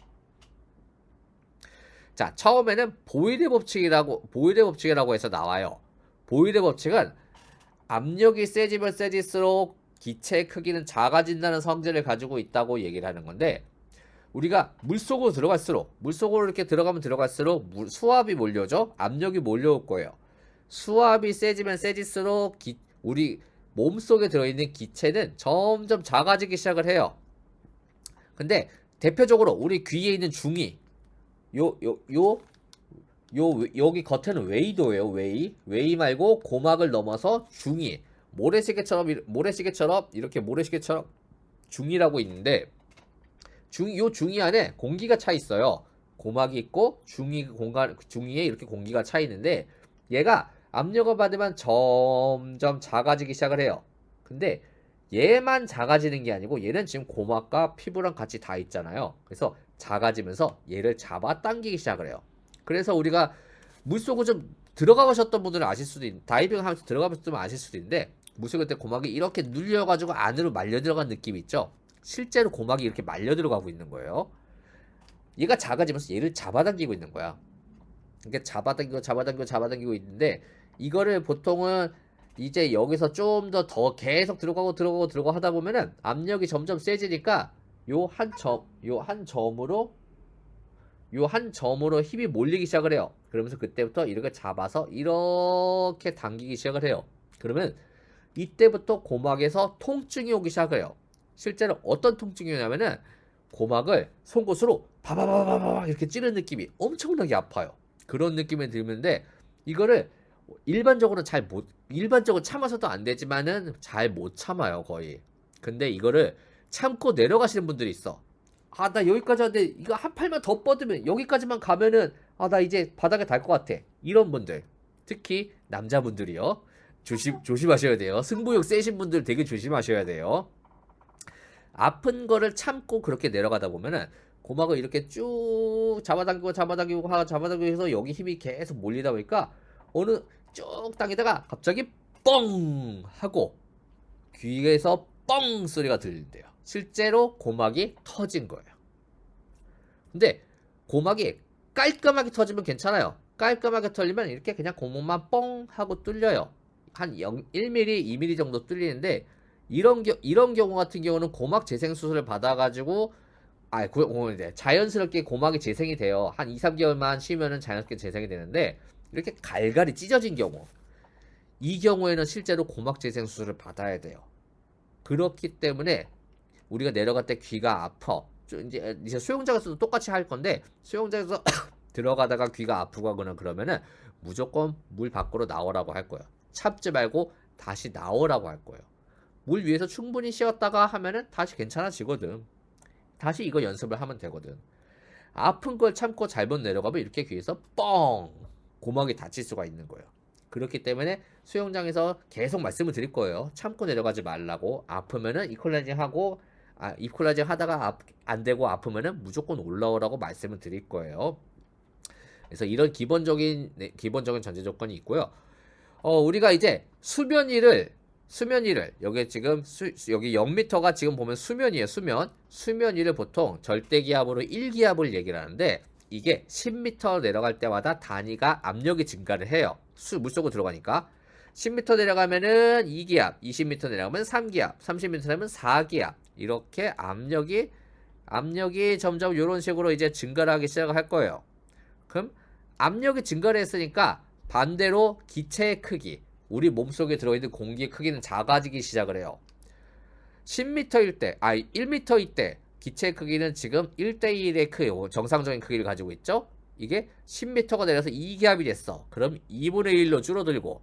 자, 처음에는 보일의 법칙이라고 해서 나와요. 보일의 법칙은 압력이 세지면 세질수록 기체의 크기는 작아진다는 성질을 가지고 있다고 얘기를 하는 건데, 우리가 물속으로 들어갈수록, 물속으로 이렇게 들어가면 들어갈수록 수압이 몰려죠? 압력이 몰려올 거예요. 수압이 세지면 세질수록 우리 몸속에 들어있는 기체는 점점 작아지기 시작을 해요. 근데 대표적으로 우리 귀에 있는 중이, 여기 겉에는 웨이도예요. 웨이 말고 고막을 넘어서 중이, 모래시계처럼 이렇게 모래시계처럼 중이라고 있는데, 요 중이 안에 공기가 차 있어요. 고막이 있고 중이에 이렇게 공기가 차 있는데, 얘가 압력을 받으면 점점 작아지기 시작을 해요. 근데 얘만 작아지는 게 아니고 얘는 지금 고막과 피부랑 같이 다 있잖아요. 그래서 작아지면서 얘를 잡아당기기 시작을 해요. 그래서 우리가 물속을 좀 들어가 보셨던 분들은 아실 수도 다이빙 하면서 들어가 보셨으면 아실 수도 있는데, 물속에 때 고막이 이렇게 눌려가지고 안으로 말려 들어간 느낌이 있죠. 실제로 고막이 이렇게 말려 들어가고 있는 거예요. 얘가 작아지면서 얘를 잡아당기고 있는 거야. 이게 잡아당기고 있는데, 이거를 보통은 이제 여기서 좀 더 계속 들어가고 하다 보면은 압력이 점점 세지니까 요 한 점으로 힘이 몰리기 시작을 해요. 그러면서 그때부터 이렇게 잡아서 이렇게 당기기 시작을 해요. 그러면 이때부터 고막에서 통증이 오기 시작을 해요. 실제로 어떤 통증이 오냐면은 고막을 송곳으로 바바바바바 이렇게 찌르는 느낌이 엄청나게 아파요. 그런 느낌이 들는데, 이거를 일반적으로 참아서도 안 되지만은 잘 못 참아요, 거의. 근데 이거를 참고 내려가시는 분들이 있어. 아, 나 여기까지 하는데 이거 한 팔만 더 뻗으면 여기까지만 가면은 나 이제 바닥에 달 것 같아. 이런 분들, 특히 남자분들이요. 조심하셔야 돼요. 승부욕 세신 분들 되게 조심하셔야 돼요. 아픈 거를 참고 그렇게 내려가다 보면은 고막을 이렇게 쭉 잡아당기고 해서 여기 힘이 계속 몰리다 보니까 어느 쭉 당기다가 갑자기 뻥 하고 귀에서 뻥 소리가 들린대요. 실제로 고막이 터진 거예요. 근데 고막이 깔끔하게 터지면 괜찮아요. 깔끔하게 털리면 이렇게 그냥 고막만 뻥 하고 뚫려요. 한 1mm, 2mm 정도 뚫리는데, 이런 경우 같은 경우는 고막 재생 수술을 받아가지고 자연스럽게 고막이 재생이 돼요. 한 2, 3개월만 쉬면은 자연스럽게 재생이 되는데, 이렇게 갈갈이 찢어진 경우, 이 경우에는 실제로 고막 재생 수술을 받아야 돼요. 그렇기 때문에 우리가 내려갈 때 귀가 아파. 이제 수영장에서도 똑같이 할 건데, 수영장에서 들어가다가 귀가 아프거나 그러면은 무조건 물 밖으로 나오라고 할 거예요. 참지 말고 다시 나오라고 할 거예요. 물 위에서 충분히 쉬었다가 하면은 다시 괜찮아지거든. 다시 이거 연습을 하면 되거든. 아픈 걸 참고 잘못 내려가면 이렇게 귀에서 뻥! 고막이 다칠 수가 있는 거예요. 그렇기 때문에 수영장에서 계속 말씀을 드릴 거예요. 참고 내려가지 말라고. 아프면은 이퀄라이징 하다가 안 되고 아프면은 무조건 올라오라고 말씀을 드릴 거예요. 그래서 이런 기본적인 전제 조건이 있고요. 우리가 이제 수면 위를 여기 지금 여기 0m가 지금 보면 수면이에요. 수면 위를 보통 절대기압으로 1기압을 얘기를 하는데, 이게 10m 내려갈 때마다 단위가 압력이 증가를 해요. 물속으로 들어가니까 10m 내려가면은 2기압, 20m 내려가면 3기압, 30m 내려가면 4기압, 이렇게 압력이 점점 이런 식으로 이제 증가를 하기 시작할 거예요. 그럼 압력이 증가를 했으니까 반대로 기체의 크기, 우리 몸속에 들어있는 공기의 크기는 작아지기 시작을 해요. 1m일 때 기체의 크기는 지금 1대1의 크기, 정상적인 크기를 가지고 있죠. 이게 10m가 내려서 2기압이 됐어. 그럼 2분의 1로 줄어들고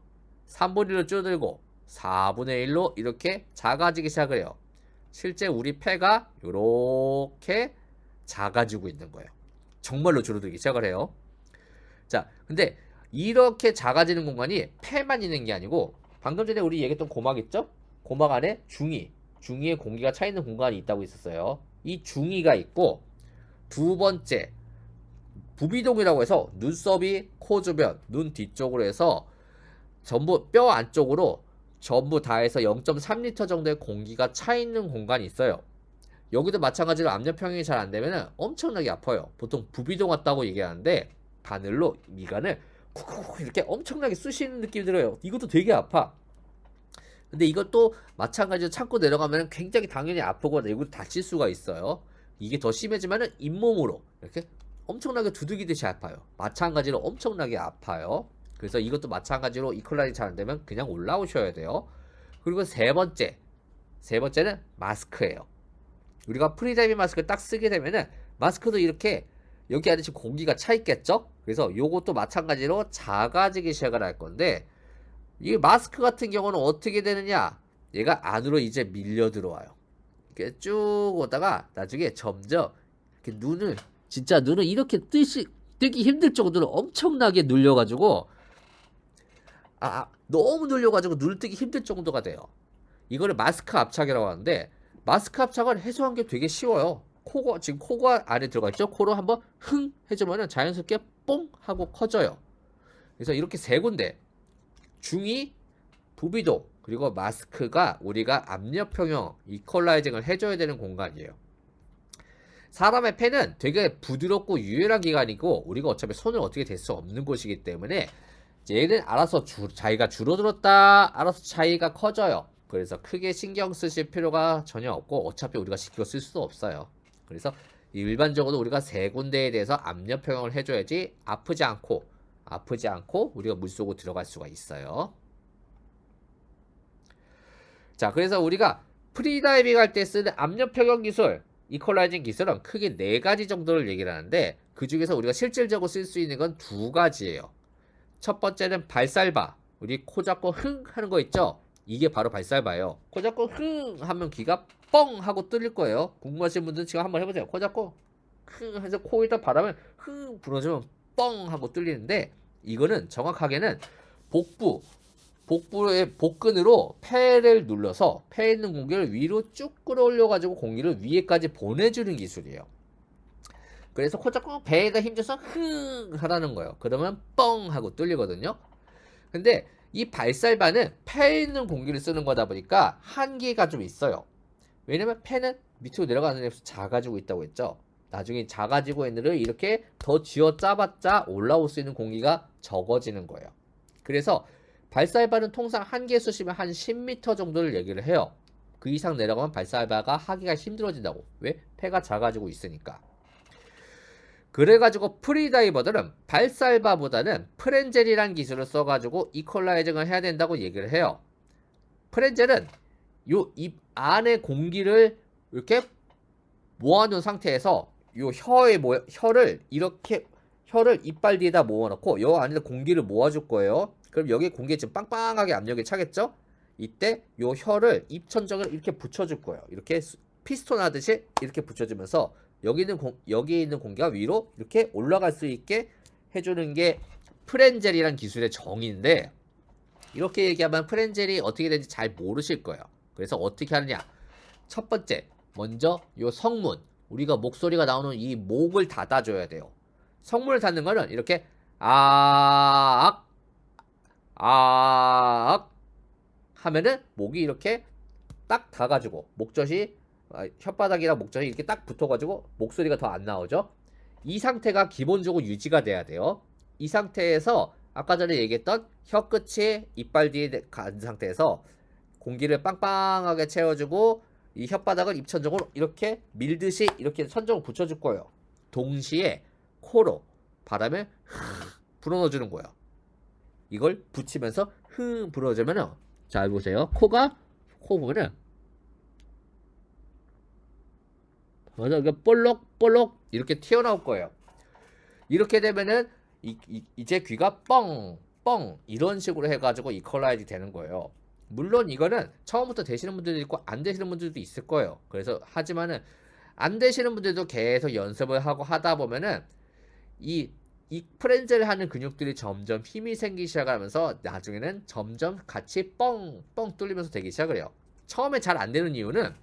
3분의 1로 줄어들고 4분의 1로 이렇게 작아지기 시작을 해요. 실제 우리 폐가 이렇게 작아지고 있는 거예요. 정말로 줄어들기 시작을 해요. 자, 근데 이렇게 작아지는 공간이 폐만 있는 게 아니고, 방금 전에 우리 얘기했던 고막 있죠? 고막 안에 중이에 공기가 차 있는 공간이 있다고 있었어요. 이 중이가 있고, 두 번째 부비동이라고 해서 눈썹이 코 주변, 눈 뒤쪽으로 해서 전부 뼈 안쪽으로 전부 다 해서 0.3L 정도의 공기가 차 있는 공간이 있어요. 여기도 마찬가지로 압력 평형이 잘 안 되면 엄청나게 아파요. 보통 부비동 왔다고 얘기하는데, 바늘로 미간을 쿡쿡 이렇게 엄청나게 쑤시는 느낌이 들어요. 이것도 되게 아파. 근데 이것도 마찬가지로 참고 내려가면 굉장히 당연히 아프고 내구도 다칠 수가 있어요. 이게 더 심해지면은 잇몸으로 이렇게 엄청나게 두들기듯이 아파요. 마찬가지로 엄청나게 아파요. 그래서 이것도 마찬가지로 이퀄라이징 잘 안되면 그냥 올라오셔야 돼요. 그리고 세 번째는 마스크예요. 우리가 프리다이빙 마스크를 딱 쓰게 되면은 마스크도 이렇게 여기 안에 지금 공기가 차 있겠죠? 그래서 요것도 마찬가지로 작아지기 시작을 할 건데, 이 마스크 같은 경우는 어떻게 되느냐? 얘가 안으로 이제 밀려 들어와요. 이렇게 쭉 오다가 나중에 점점 이렇게 눈을 이렇게 뜨기 힘들 정도로 엄청나게 눌려가지고, 너무 눌려가지고 눈을 뜨기 힘들 정도가 돼요. 이거를 마스크 압착이라고 하는데, 마스크 압착을 해소한 게 되게 쉬워요. 지금 코가 안에 들어가 있죠? 코로 한번 흥 해주면은 자연스럽게 뽕 하고 커져요. 그래서 이렇게 세 군데, 중위, 부비동, 그리고 마스크가 우리가 압력 평형 이퀄라이징을 해줘야 되는 공간이에요. 사람의 폐는 되게 부드럽고 유연한 기관이고, 우리가 어차피 손을 어떻게 댈 수 없는 곳이기 때문에 얘는 알아서 자기가 줄어들었다, 알아서 차이가 커져요. 그래서 크게 신경 쓰실 필요가 전혀 없고, 어차피 우리가 신경 쓸 수도 없어요. 그래서 일반적으로 우리가 세 군데에 대해서 압력 평형을 해줘야지 아프지 않고 우리가 물속으로 들어갈 수가 있어요. 자, 그래서 우리가 프리다이빙 할 때 쓰는 압력 평형 기술, 이퀄라이징 기술은 크게 4가지 정도를 얘기를 하는데, 그 중에서 우리가 실질적으로 쓸 수 있는 건 2가지예요. 첫 번째는 발살바. 우리 코 잡고 흥 하는 거 있죠? 이게 바로 발살바예요. 코 잡고 흥 하면 귀가 뻥 하고 뚫릴 거예요. 궁금하신 분들은 지금 한번 해보세요. 코 잡고 흥 해서 코에다 바람을 흥 불어주면 뻥 하고 뚫리는데, 이거는 정확하게는 복부의 복근으로 폐를 눌러서 폐에 있는 공기를 위로 쭉 끌어올려 가지고 공기를 위에까지 보내주는 기술이에요. 그래서 코 잡고 배에다 힘줘서 흥 하라는 거예요. 그러면 뻥 하고 뚫리거든요. 근데 이 발살바는 폐에 있는 공기를 쓰는 거다 보니까 한계가 좀 있어요. 왜냐면 폐는 밑으로 내려가는 데서 작아지고 있다고 했죠. 나중에 작아지고 있는 애를 이렇게 더 쥐어 짜봤자 올라올 수 있는 공기가 적어지는 거예요. 그래서 발살바는 통상 한계 수심은 한 10m 정도를 얘기를 해요. 그 이상 내려가면 발살바가 하기가 힘들어진다고. 왜? 폐가 작아지고 있으니까. 그래가지고 프리다이버들은 발살바보다는 프렌젤이란 기술을 써가지고 이퀄라이징을 해야 된다고 얘기를 해요. 프렌젤은 요 입 안에 공기를 이렇게 모아놓은 상태에서 요 혀를 이빨 뒤에다 모아놓고 요 안에 공기를 모아줄 거예요. 그럼 여기 공기에 지금 빵빵하게 압력이 차겠죠? 이때 요 혀를 입천정을 이렇게 붙여줄 거예요. 이렇게 피스톤 하듯이 이렇게 붙여주면서 여기에 있는 공기가 위로 이렇게 올라갈 수 있게 해주는 게 프렌젤이란 기술의 정의인데, 이렇게 얘기하면 프렌젤이 어떻게 되는지 잘 모르실 거예요. 그래서 어떻게 하느냐? 첫 번째, 먼저 요 성문, 우리가 목소리가 나오는 이 목을 닫아줘야 돼요. 성문을 닫는 거는 이렇게 아악 하면은 목이 이렇게 딱 닿아가지고 혓바닥이랑 목젖이 이렇게 딱 붙어가지고 목소리가 더 안 나오죠. 이 상태가 기본적으로 유지가 돼야 돼요. 이 상태에서 아까 전에 얘기했던 혀 끝이 이빨 뒤에 간 상태에서 공기를 빵빵하게 채워주고 이 혓바닥을 입천정으로 이렇게 밀듯이 이렇게 천정을 붙여줄 거예요. 동시에 코로 바람을 불어넣어주는 거예요. 이걸 붙이면서 불어주면은, 잘 보세요. 코 보면은 맞아, 이게 볼록 이렇게 튀어나올 거예요. 이렇게 되면은 이제 귀가 뻥 이런 식으로 해가지고 이퀄라이징 되는 거예요. 물론 이거는 처음부터 되시는 분들도 있고 안 되시는 분들도 있을 거예요. 그래서 하지만은 안 되시는 분들도 계속 연습을 하고 하다 보면은 이 프렌젤 하는 근육들이 점점 힘이 생기기 시작하면서 나중에는 점점 같이 뻥 뚫리면서 되기 시작을 해요. 처음에 잘 안 되는 이유는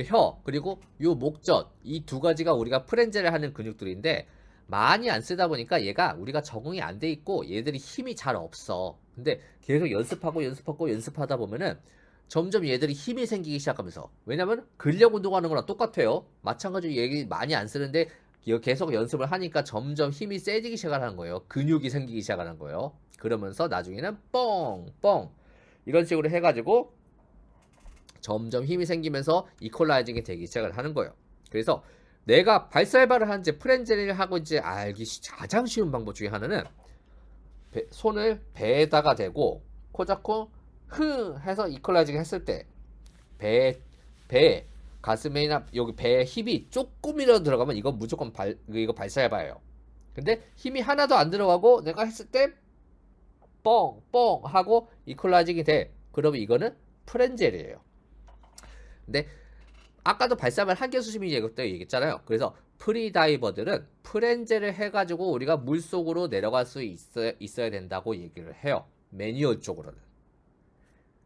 혀 그리고 요 목젖, 이 2가지가 우리가 프렌젤을 하는 근육들인데, 많이 안 쓰다 보니까 얘가 우리가 적응이 안 돼 있고 얘들이 힘이 잘 없어. 근데 계속 연습하다 보면은 점점 얘들이 힘이 생기기 시작하면서, 왜냐면 근력 운동하는 거랑 똑같아요. 마찬가지로 얘기 많이 안 쓰는데 이거 계속 연습을 하니까 점점 힘이 세지기 시작하는 거예요. 근육이 생기기 시작하는 거예요. 그러면서 나중에는 뻥뻥 이런 식으로 해가지고 점점 힘이 생기면서 이퀄라이징이 되기 시작을 하는 거예요. 그래서 내가 발살발을 하는지 프렌젤을 하고 이제 알기 가장 쉬운 방법 중에 하나는 손을 배에다가 대고 코 잡고 흥 해서 이퀄라이징 했을 때 배 가슴이나 여기 배에 힘이 조금이라도 들어가면 이건 무조건 이거 발살발이에요. 근데 힘이 하나도 안 들어가고 내가 했을 때 뻥뻥 하고 이퀄라이징이 돼. 그러면 이거는 프렌젤이에요. 근데 아까도 발사발 한계 수심이 얘기했잖아요. 그래서 프리다이버들은 프렌젤을 해가지고 우리가 물속으로 내려갈 수 있어야 된다고 얘기를 해요. 매뉴얼 쪽으로는.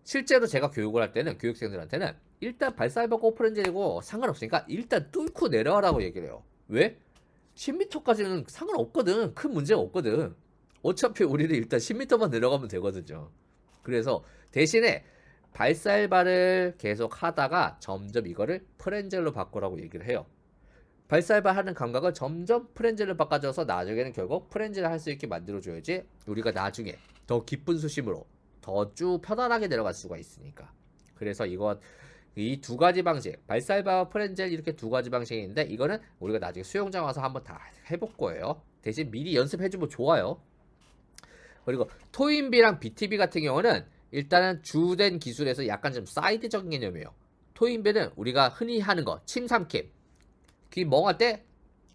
실제로 제가 교육을 할 때는 교육생들한테는 일단 발사발고 프렌젤이고 상관없으니까 일단 뚫고 내려가라고 얘기를 해요. 왜? 10m까지는 상관없거든. 큰 문제가 없거든. 어차피 우리는 일단 10m만 내려가면 되거든요. 그래서 대신에 발살발을 계속 하다가 점점 이거를 프렌젤로 바꾸라고 얘기를 해요. 발살발 하는 감각을 점점 프렌젤로 바꿔줘서 나중에는 결국 프렌젤을 할 수 있게 만들어줘야지 우리가 나중에 더 깊은 수심으로 더 쭉 편안하게 내려갈 수가 있으니까. 그래서 이 두 가지 방식, 발살발과 프렌젤 이렇게 두 가지 방식인데 이거는 우리가 나중에 수영장 와서 한번 다 해볼 거예요. 대신 미리 연습해주면 좋아요. 그리고 토인비랑 BTB 같은 경우는 일단은 주된 기술에서 약간 좀 사이드적인 개념이에요. 토인비는 우리가 흔히 하는 거, 침 삼킴. 귀 멍할 때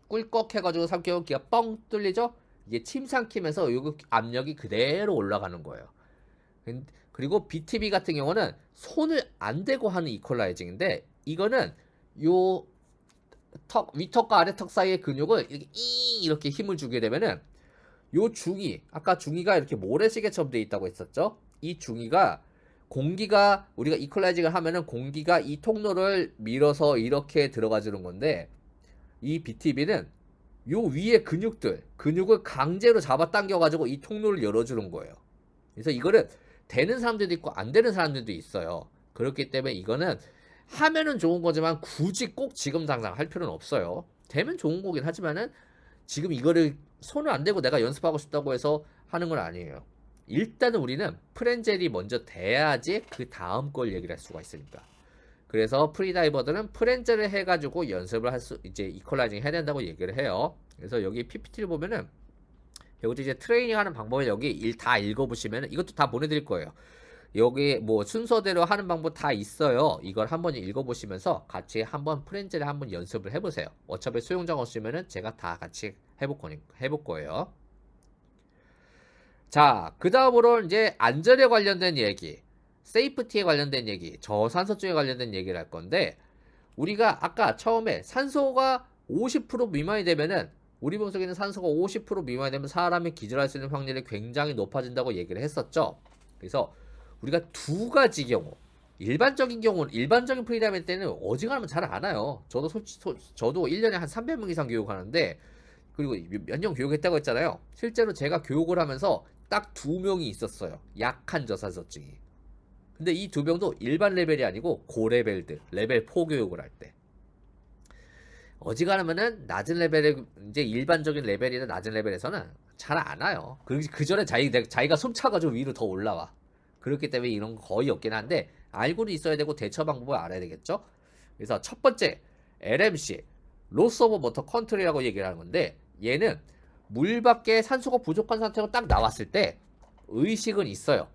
꿀꺽 해가지고 삼키면 귀가 뻥 뚫리죠? 이게 침 삼키면서 요 압력이 그대로 올라가는 거예요. 그리고 BTB 같은 경우는 손을 안 대고 하는 이퀄라이징인데 이거는 요 위턱과 아래턱 사이의 근육을 이렇게 힘을 주게 되면은 요 중위, 아까 중위가 이렇게 모래시계처럼 돼 있다고 했었죠? 이 중위가 공기가 우리가 이퀄라이징을 하면은 공기가 이 통로를 밀어서 이렇게 들어가 주는 건데 이 BTB는 요 위에 근육을 강제로 잡아당겨 가지고 이 통로를 열어주는 거예요. 그래서 이거를 되는 사람들도 있고 안 되는 사람들도 있어요. 그렇기 때문에 이거는 하면은 좋은 거지만 굳이 꼭 지금 당장 할 필요는 없어요. 되면 좋은 거긴 하지만은 지금 이거를 손을 안 대고 내가 연습하고 싶다고 해서 하는 건 아니에요. 일단은 우리는 프렌젤이 먼저 돼야지 그 다음 걸 얘기를 할 수가 있으니까. 그래서 프리다이버들은 프렌젤을 해가지고 연습을 이제 이퀄라이징 해야 된다고 얘기를 해요. 그래서 여기 PPT를 보면은 여기 이제 트레이닝 하는 방법을 여기 다 읽어보시면은 이것도 다 보내드릴 거예요. 여기 뭐 순서대로 하는 방법 다 있어요. 이걸 한번 읽어보시면서 같이 한번 프렌젤을 한번 연습을 해보세요. 어차피 수영장 없으면은 제가 다 같이 해볼 거예요. 자, 그 다음으로 이제 안전에 관련된 얘기, 세이프티에 관련된 얘기, 저산소증에 관련된 얘기를 할 건데, 우리가 아까 처음에 산소가 50% 미만이 되면은, 우리 몸속에 있는 산소가 50% 미만이 되면 사람이 기절할 수 있는 확률이 굉장히 높아진다고 얘기를 했었죠. 그래서 우리가 두 가지 경우, 일반적인 프리다이빙 때는 어지간하면 잘 안 와요. 저도 1년에 한 300명 이상 교육하는데, 그리고 몇 년 교육했다고 했잖아요. 실제로 제가 교육을 하면서 딱 2명이 있었어요. 약한 저산소증이. 근데 이 2명도 일반 레벨이 아니고 고레벨들, 레벨 4 교육을 할 때. 어지간하면은 낮은 레벨에, 이제 일반적인 레벨이나 낮은 레벨에서는 잘 안 와요. 그 전에 자기가 숨차가지고 위로 더 올라와. 그렇기 때문에 이런 거 거의 없긴 한데, 알고는 있어야 되고 대처 방법을 알아야 되겠죠? 그래서 첫 번째, LMC, 로스 오브 모터 컨트롤이라고 얘기를 하는 건데, 얘는 물 밖에 산소가 부족한 상태로 딱 나왔을 때 의식은 있어요.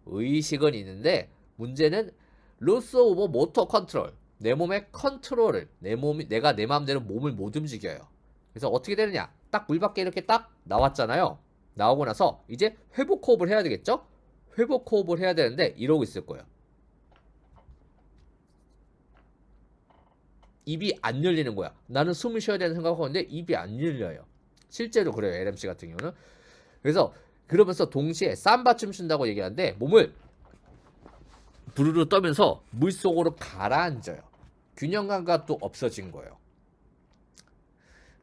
의식은 있는데 문제는 로스 오브 모터 컨트롤, 내 몸의 컨트롤을 내가 내 마음대로 몸을 못 움직여요. 그래서 어떻게 되느냐? 딱 물 밖에 이렇게 딱 나왔잖아요. 나오고 나서 이제 회복 호흡을 해야 되겠죠? 회복 호흡을 해야 되는데 이러고 있을 거예요. 입이 안 열리는 거야. 나는 숨을 쉬어야 되는 생각하고 있는데 입이 안 열려요. 실제로 그래요. LMC 같은 경우는. 그래서 그러면서 동시에 삼바 춤 춘다고 얘기하는데 몸을 부르르 떠면서 물속으로 가라앉아요. 균형 감각도 없어진 거예요.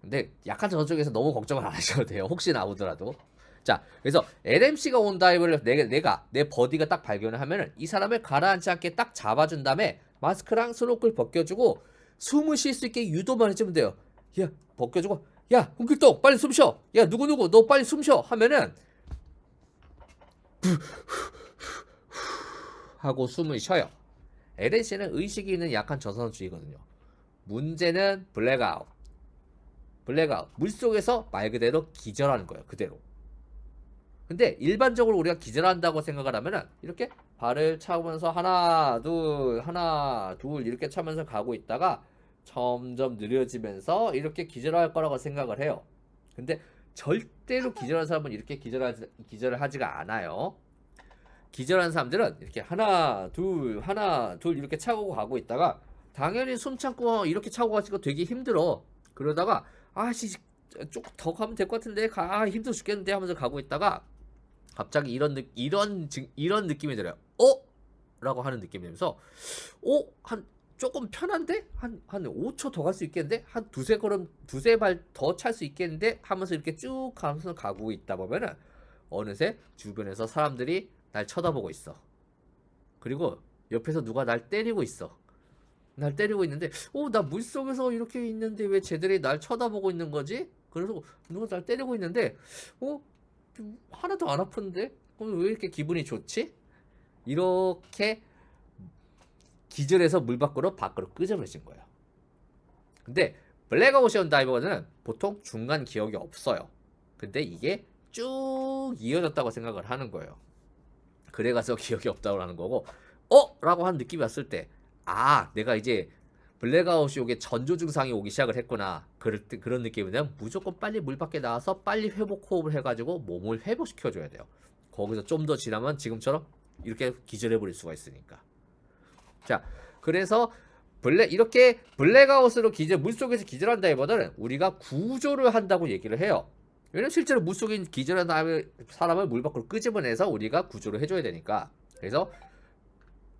근데 약한 저쪽에서 너무 걱정을 안 하셔도 돼요. 혹시 나오더라도. 자, 그래서 LMC가 온 다이브를 내 버디가 딱 발견을 하면은 이 사람을 가라앉지 않게 딱 잡아준 다음에 마스크랑 스노클 벗겨주고 숨을 쉴 수 있게 유도만 해주면 돼요. 야, 벗겨주고, 야, 홍길동 빨리 숨 쉬어. 야, 누구누구 너 빨리 숨 쉬어 하면은 하고 숨을 쉬어요. LNC는 의식이 있는 약한 저선주의거든요. 문제는 블랙아웃. 물속에서 말 그대로 기절하는 거예요. 그대로. 근데 일반적으로 우리가 기절한다고 생각을 하면은 이렇게 발을 차면서 하나 둘 이렇게 차면서 가고 있다가 점점 느려지면서 이렇게 기절할 거라고 생각을 해요. 근데 절대로 기절한 사람은 이렇게 기절을 하지가 않아요. 기절한 사람들은 이렇게 하나 둘 이렇게 차고 가고 있다가 당연히 숨 참고 이렇게 차고 가시고 되게 힘들어. 그러다가 아씨 조금 더 가면 될 것 같은데 힘들어 죽겠는데 하면서 가고 있다가 갑자기 이런 느낌이 들어요. 라고 하는 느낌이 들면서 한 조금 편한데 한 5초 더 갈 수 있겠는데 한 두세 발 더 찰 수 있겠는데 하면서 이렇게 쭉 가면서 가고 있다 보면은 어느새 주변에서 사람들이 날 쳐다보고 있어. 그리고 옆에서 누가 날 때리고 있어. 날 때리고 있는데 나 물속에서 이렇게 있는데 왜 쟤들이 날 쳐다보고 있는 거지? 그래서 누가 날 때리고 있는데 하나도 안 아픈데? 왜 이렇게 기분이 좋지? 이렇게 기절해서 물 밖으로 끄집어내신 거예요. 근데 블랙오션 다이버는 보통 중간 기억이 없어요. 근데 이게 쭉 이어졌다고 생각을 하는 거예요. 그래가서 기억이 없다고 하는 거고 라고 한 느낌이 왔을 때 내가 이제 블랙아웃이 오게 전조 증상이 오기 시작을 했구나. 그런 느낌이면 무조건 빨리 물 밖에 나와서 빨리 회복 호흡을 해가지고 몸을 회복시켜줘야 돼요. 거기서 좀 더 지나면 지금처럼 이렇게 기절해버릴 수가 있으니까. 자, 그래서 이렇게 블랙아웃으로 물속에서 기절한다기보다는 우리가 구조를 한다고 얘기를 해요. 왜냐면 실제로 물속에 기절한 다음에 사람을 물 밖으로 끄집어내서 우리가 구조를 해줘야 되니까. 그래서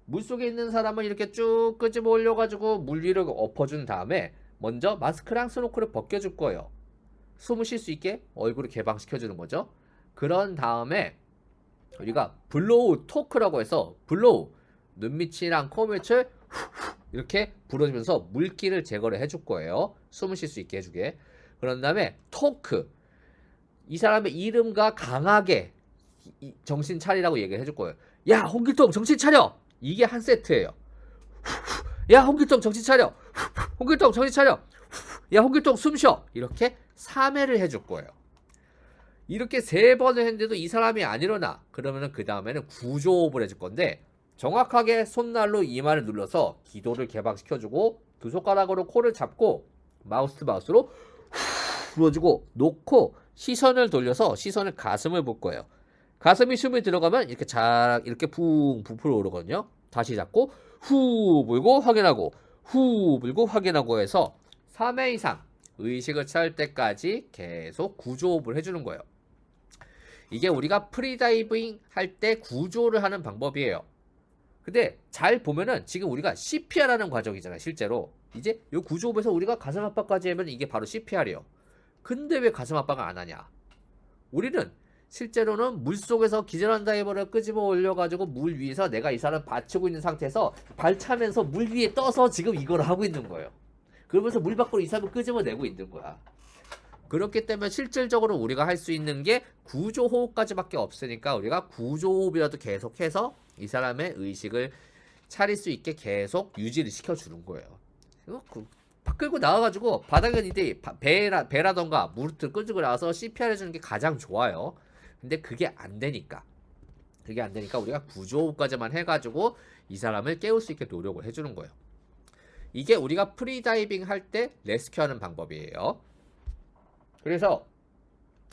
물속에 있는 사람을 이렇게 쭉 끄집어 올려가지고 물 위로 엎어준 다음에 먼저 마스크랑 스노클을 벗겨줄 거예요. 숨을 쉴 수 있게 얼굴을 개방시켜주는 거죠. 그런 다음에 우리가 블로우 토크라고 해서 블로우 눈밑이랑 코밑을 이렇게 불어주면서 물기를 제거를 해줄 거예요. 숨을 쉴 수 있게 해주게. 그런 다음에 토크, 이 사람의 이름과 강하게 정신 차리라고 얘기를 해줄 거예요. 야, 홍길동 정신 차려. 이게 한 세트예요. 야, 홍길동 정신 차려. 홍길동 정신 차려. 야, 홍길동 숨 쉬어. 이렇게 3회를 해줄 거예요. 이렇게 3번을 했는데도 이 사람이 안 일어나. 그러면은 그 다음에는 구조호흡을 해줄 건데 정확하게 손날로 이마를 눌러서 기도를 개방시켜주고 두 손가락으로 코를 잡고 마우스로 불어주고 놓고 시선을 돌려서 시선을 가슴을 볼 거예요. 가슴이 숨이 들어가면 이렇게 이렇게 붕 부풀어 오르거든요. 다시 잡고 후 불고 확인하고 후 불고 확인하고 해서 3회 이상 의식을 찾을 때까지 계속 구조호흡을 해주는 거예요. 이게 우리가 프리다이빙 할 때 구조를 하는 방법이에요. 근데 잘 보면은 지금 우리가 CPR하는 과정이잖아요. 실제로 이제 이 구조호흡에서 우리가 가슴 압박까지 하면 이게 바로 CPR이에요. 근데 왜 가슴 압박을 안 하냐? 우리는 실제로는 물속에서 기절한 다이버를 끄집어 올려가지고 물 위에서 내가 이 사람 받치고 있는 상태에서 발차면서 물 위에 떠서 지금 이걸 하고 있는 거예요. 그러면서 물 밖으로 이 사람을 끄집어내고 있는 거야. 그렇기 때문에 실질적으로 우리가 할 수 있는 게 구조호흡까지밖에 없으니까 우리가 구조호흡이라도 계속해서 이 사람의 의식을 차릴 수 있게 계속 유지를 시켜주는 거예요. 밥 끌고 나와가지고 바닥은 이제 배라던가 무릎을 끌고 나와서 CPR 해주는 게 가장 좋아요. 근데 그게 안 되니까 우리가 구조호흡까지만 해가지고 이 사람을 깨울 수 있게 노력을 해주는 거예요. 이게 우리가 프리다이빙 할 때 레스큐하는 방법이에요. 그래서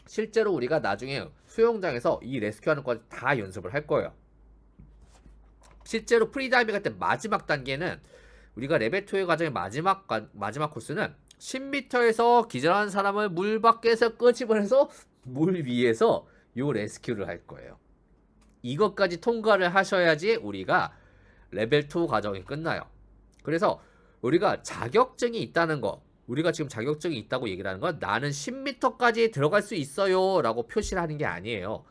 실제로 우리가 나중에 수영장에서 이 레스큐하는 것까지 다 연습을 할 거예요. 실제로 프리다이빙 할 때 마지막 단계는 우리가 레벨 2의 과정의 마지막 코스는 10m에서 기절한 사람을 물 밖에서 끄집어내서 물 위에서 요 레스큐를 할 거예요. 이것까지 통과를 하셔야지 우리가 레벨 2 과정이 끝나요. 그래서 우리가 자격증이 있다는 거, 우리가 지금 자격증이 있다고 얘기를 하는 건 나는 10m까지 들어갈 수 있어요 라고 표시를 하는 게 아니에요.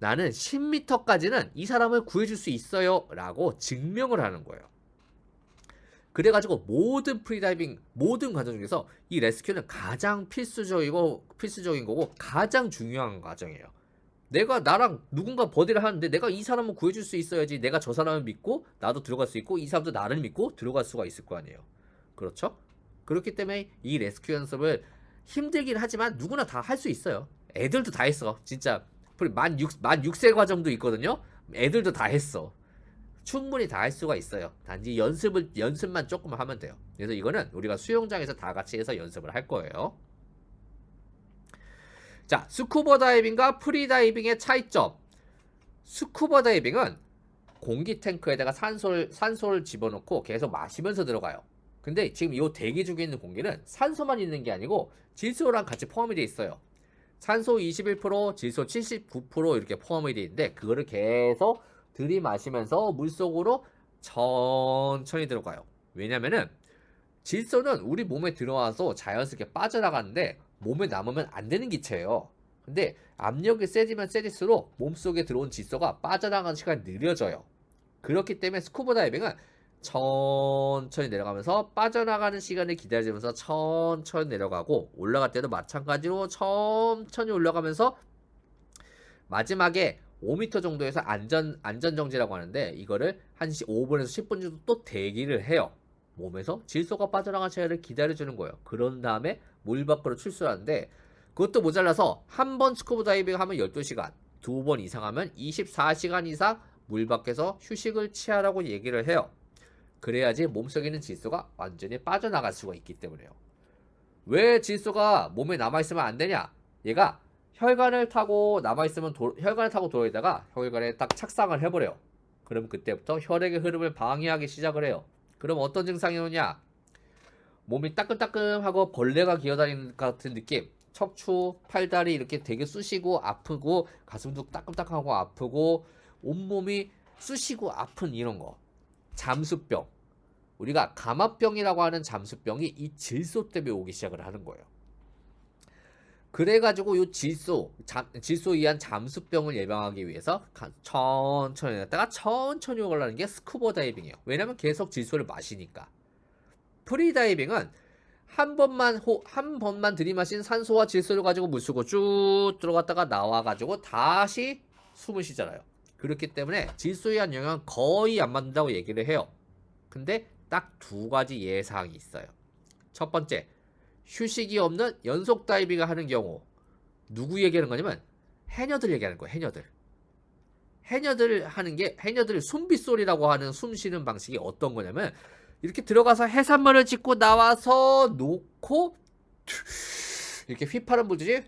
나는 10m까지는 이 사람을 구해줄 수 있어요 라고 증명을 하는 거예요. 그래가지고 모든 프리다이빙 모든 과정 중에서 이 레스큐는 가장 필수적인 거고 가장 중요한 과정이에요. 내가 나랑 누군가 버디를 하는데 내가 이 사람을 구해줄 수 있어야지. 내가 저 사람을 믿고 나도 들어갈 수 있고 이 사람도 나를 믿고 들어갈 수가 있을 거 아니에요. 그렇죠? 그렇기 때문에 이 레스큐 연습을 힘들긴 하지만 누구나 다 할 수 있어요. 애들도 다 했어. 진짜 만 6세 과정도 있거든요. 애들도 다 했어. 충분히 다 할 수가 있어요. 단지 연습만 조금 하면 돼요. 그래서 이거는 우리가 수영장에서 다 같이 해서 연습을 할 거예요. 자, 스쿠버 다이빙과 프리다이빙의 차이점. 스쿠버 다이빙은 공기 탱크에다가 산소를 집어넣고 계속 마시면서 들어가요. 근데 지금 이 대기 중에 있는 공기는 산소만 있는 게 아니고 질소랑 같이 포함이 되어 있어요. 산소 21%, 질소 79% 이렇게 포함이 되어 있는데 그거를 계속 들이마시면서 물속으로 천천히 들어가요. 왜냐면은 질소는 우리 몸에 들어와서 자연스럽게 빠져나가는데 몸에 남으면 안 되는 기체예요. 근데 압력이 세지면 세질수록 몸속에 들어온 질소가 빠져나가는 시간이 느려져요. 그렇기 때문에 스쿠버 다이빙은 천천히 내려가면서 빠져나가는 시간을 기다리면서 천천히 내려가고 올라갈 때도 마찬가지로 천천히 올라가면서 마지막에 5m 정도에서 안전정지라고 하는데 이거를 한 5분에서 10분 정도 또 대기를 해요. 몸에서 질소가 빠져나가는 시간을 기다려주는 거예요. 그런 다음에 물 밖으로 출소하는데 그것도 모자라서 한 번 스쿠버 다이빙 하면 12시간, 2번 이상 하면 24시간 이상 물 밖에서 휴식을 취하라고 얘기를 해요. 그래야지 몸속에 있는 질소가 완전히 빠져나갈 수가 있기 때문에요. 왜 질소가 몸에 남아있으면 안 되냐? 얘가 혈관을 타고 남아있으면 혈관을 타고 돌아다가 혈관에 딱 착상을 해버려요. 그럼 그때부터 혈액의 흐름을 방해하기 시작을 해요. 그럼 어떤 증상이 오냐? 몸이 따끔따끔하고 벌레가 기어다니는 것 같은 느낌. 척추, 팔다리 이렇게 되게 쑤시고 아프고 가슴도 따끔따끔하고 아프고 온몸이 쑤시고 아픈 이런 거. 잠수병. 우리가 감압병이라고 하는 잠수병이 이 질소 때문에 오기 시작을 하는 거예요. 그래가지고 이 질소에 의한 잠수병을 예방하기 위해서 천천히 했다가 천천히 올라가는 게 스쿠버 다이빙이에요. 왜냐면 계속 질소를 마시니까. 프리다이빙은 한 번만 들이마신 산소와 질소를 가지고 물속으로 쭉 들어갔다가 나와가지고 다시 숨을 쉬잖아요. 그렇기 때문에 질소에 의한 영향은 거의 안 받는다고 얘기를 해요. 근데 딱 두 가지 예상이 있어요. 첫 번째, 휴식이 없는 연속 다이빙을 하는 경우. 누구 얘기하는 거냐면 해녀들 얘기하는 거예요. 해녀들 숨빗소리라고 하는 숨 쉬는 방식이 어떤 거냐면 이렇게 들어가서 해산물을 짓고 나와서 놓고 이렇게 휘파람 불듯이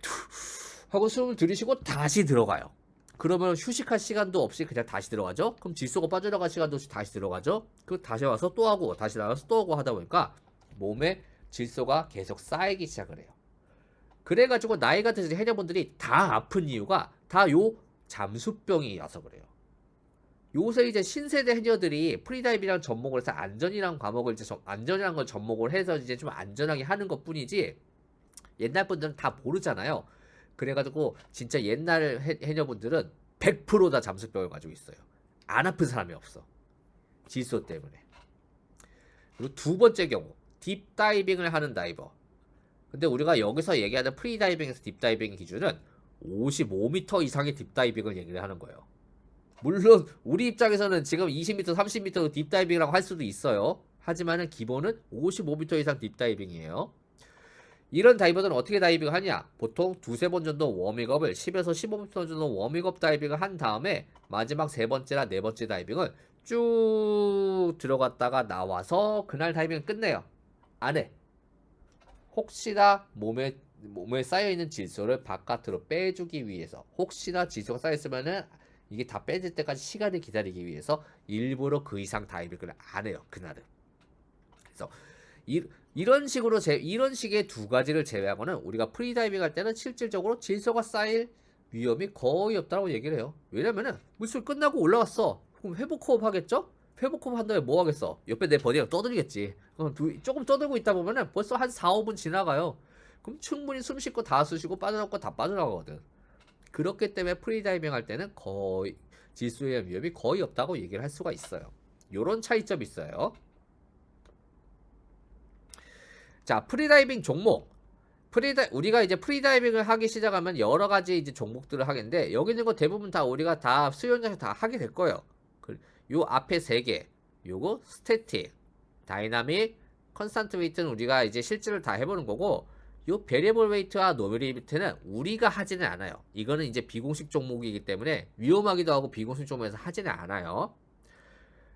하고 숨을 들이쉬고 다시 들어가요. 그러면 휴식할 시간도 없이 그냥 다시 들어가죠. 그럼 질소가 빠져나갈 시간도 없이 다시 들어가죠. 그 다시 와서 또 하고 다시 나와서 또 하고 하다 보니까 몸에 질소가 계속 쌓이기 시작을 해요. 그래가지고 나이가 드신 해녀분들이 다 아픈 이유가 다 요 잠수병이어서 그래요. 요새 이제 신세대 해녀들이 프리다이빙이랑 접목을 해서 안전이란 걸 접목을 해서 이제 좀 안전하게 하는 것 뿐이지 옛날 분들은 다 모르잖아요. 그래가지고 진짜 옛날 해녀분들은 100% 다 잠수병을 가지고 있어요. 안 아픈 사람이 없어. 질소 때문에. 그리고 두 번째 경우 딥다이빙을 하는 다이버. 근데 우리가 여기서 얘기하는 프리다이빙에서 딥다이빙 기준은 55m 이상의 딥다이빙을 얘기를 하는 거예요. 물론 우리 입장에서는 지금 20m, 30m 딥다이빙이라고 할 수도 있어요. 하지만은 기본은 55m 이상 딥다이빙이에요. 이런 다이버들은 어떻게 다이빙을 하냐? 보통 두세 번 정도 워밍업을 10에서 15m 정도 워밍업 다이빙을 한 다음에 마지막 세 번째나 네 번째 다이빙을 쭉 들어갔다가 나와서 그날 다이빙을 끝내요. 안 해. 혹시나 몸에 쌓여있는 질소를 바깥으로 빼주기 위해서 혹시나 질소가 쌓여있으면은 이게 다 빼질 때까지 시간을 기다리기 위해서 일부러 그 이상 다이빙을 안 해요. 그날은. 그래서 이런 식의 두 가지를 제외하고는 우리가 프리다이빙 할 때는 실질적으로 질소가 쌓일 위험이 거의 없다고 얘기를 해요. 왜냐면은 물술 끝나고 올라왔어. 그럼 회복 호흡 하겠죠? 회복 호흡 한 다음에 뭐 하겠어? 옆에 내 버디가 떠들겠지. 그럼 조금 떠들고 있다 보면은 벌써 한 4, 5분 지나가요. 그럼 충분히 숨 쉴 거 다 쑤시고 빠져나올 거 다 빠져나가거든. 그렇기 때문에 프리다이빙 할 때는 거의 질소의 위험이 거의 없다고 얘기를 할 수가 있어요. 요런 차이점이 있어요. 자, 프리다이빙 종목. 우리가 이제 프리다이빙을 하기 시작하면 여러 가지 이제 종목들을 하겠는데, 여기 있는 거 대부분 다 우리가 다 수영장에서 다 하게 될 거예요. 요 앞에 3개, 요거 스태틱, 다이나믹, 컨스탄트 웨이트는 우리가 이제 실제로 다 해보는 거고, 요 베리애블 웨이트와 노멀 웨이트는 우리가 하지는 않아요. 이거는 이제 비공식 종목이기 때문에 위험하기도 하고 비공식 종목에서 하지는 않아요.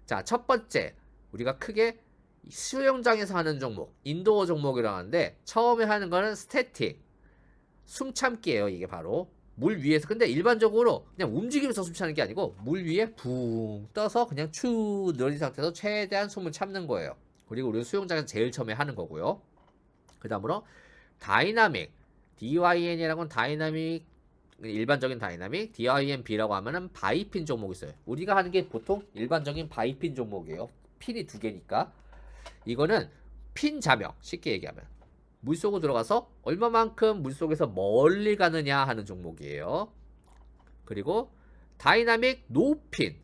자, 첫 번째, 우리가 크게 수영장에서 하는 종목, 인도어 종목이라고 하는데, 처음에 하는 거는 스태틱, 숨참기예요. 이게 바로 물 위에서. 근데 일반적으로 그냥 움직이면서 숨 참는 게 아니고 물 위에 붕 떠서 그냥 축 늘어진 상태에서 최대한 숨을 참는 거예요. 그리고 우리 수영장에서 제일 처음에 하는 거고요. 그 다음으로 다이나믹, DYN이라고는 다이나믹, 일반적인 다이나믹, DINB라고 하면은 바이핀 종목이 있어요. 우리가 하는 게 보통 일반적인 바이핀 종목이에요. 핀이 2개니까. 이거는 핀 자명, 쉽게 얘기하면 물속으로 들어가서 얼마만큼 물속에서 멀리 가느냐 하는 종목이에요. 그리고 다이나믹 노핀,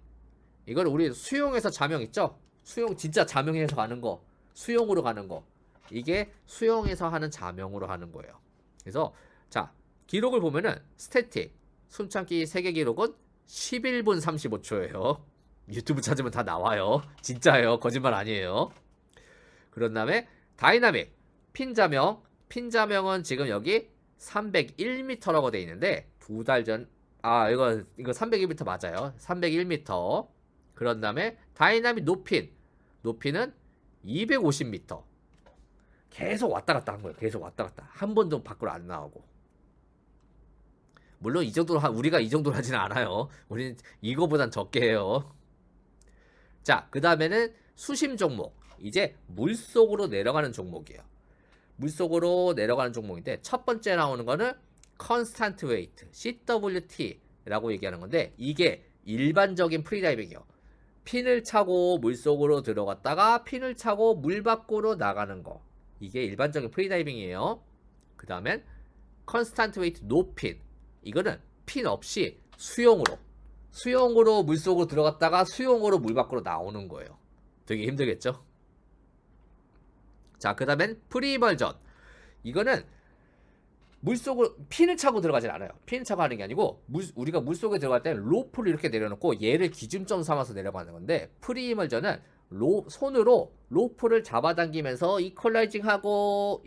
이건 우리 수영에서 자명 있죠? 수영 진짜 자명해서 가는 거, 수영으로 가는 거, 이게 수영에서 하는 자명으로 하는 거예요. 그래서 자, 기록을 보면은 스태틱 숨참기 세계 기록은 11분 35초예요. 유튜브 찾으면 다 나와요. 진짜예요. 거짓말 아니에요. 그런 다음에 다이나믹 핀자명, 핀자명은 지금 여기 301m라고 돼 있는데, 2달 전, 이거 301m 맞아요. 301m. 그런 다음에 다이나믹 노핀, 노핀은 250m. 계속 왔다 갔다 한 거예요. 계속 왔다 갔다. 한 번도 밖으로 안 나오고. 물론 이 정도로 우리가 이 정도로 하지는 않아요. 우리는 이거보단 적게 해요. 자, 그 다음에는 수심 종목. 이제 물속으로 내려가는 종목이에요. 물속으로 내려가는 종목인데, 첫 번째 나오는 거는 컨스탄트 웨이트, CWT라고 얘기하는 건데, 이게 일반적인 프리다이빙이에요. 핀을 차고 물속으로 들어갔다가 핀을 차고 물 밖으로 나가는 거, 이게 일반적인 프리다이빙이에요. 그 다음엔 컨스탄트 웨이트 노핀, 이거는 핀 없이 수영으로 물속으로 들어갔다가 수영으로 물 밖으로 나오는 거예요. 되게 힘들겠죠? 자, 그 다음엔 프리멀전. 이거는 물속으로 핀을 차고 들어가진 않아요. 핀을 차고 하는 게 아니고, 우리가 물속에 들어갈 때는 로프를 이렇게 내려놓고 얘를 기준점 삼아서 내려가는 건데, 프리멀전은 손으로 로프를 잡아당기면서 이퀄라이징 하면서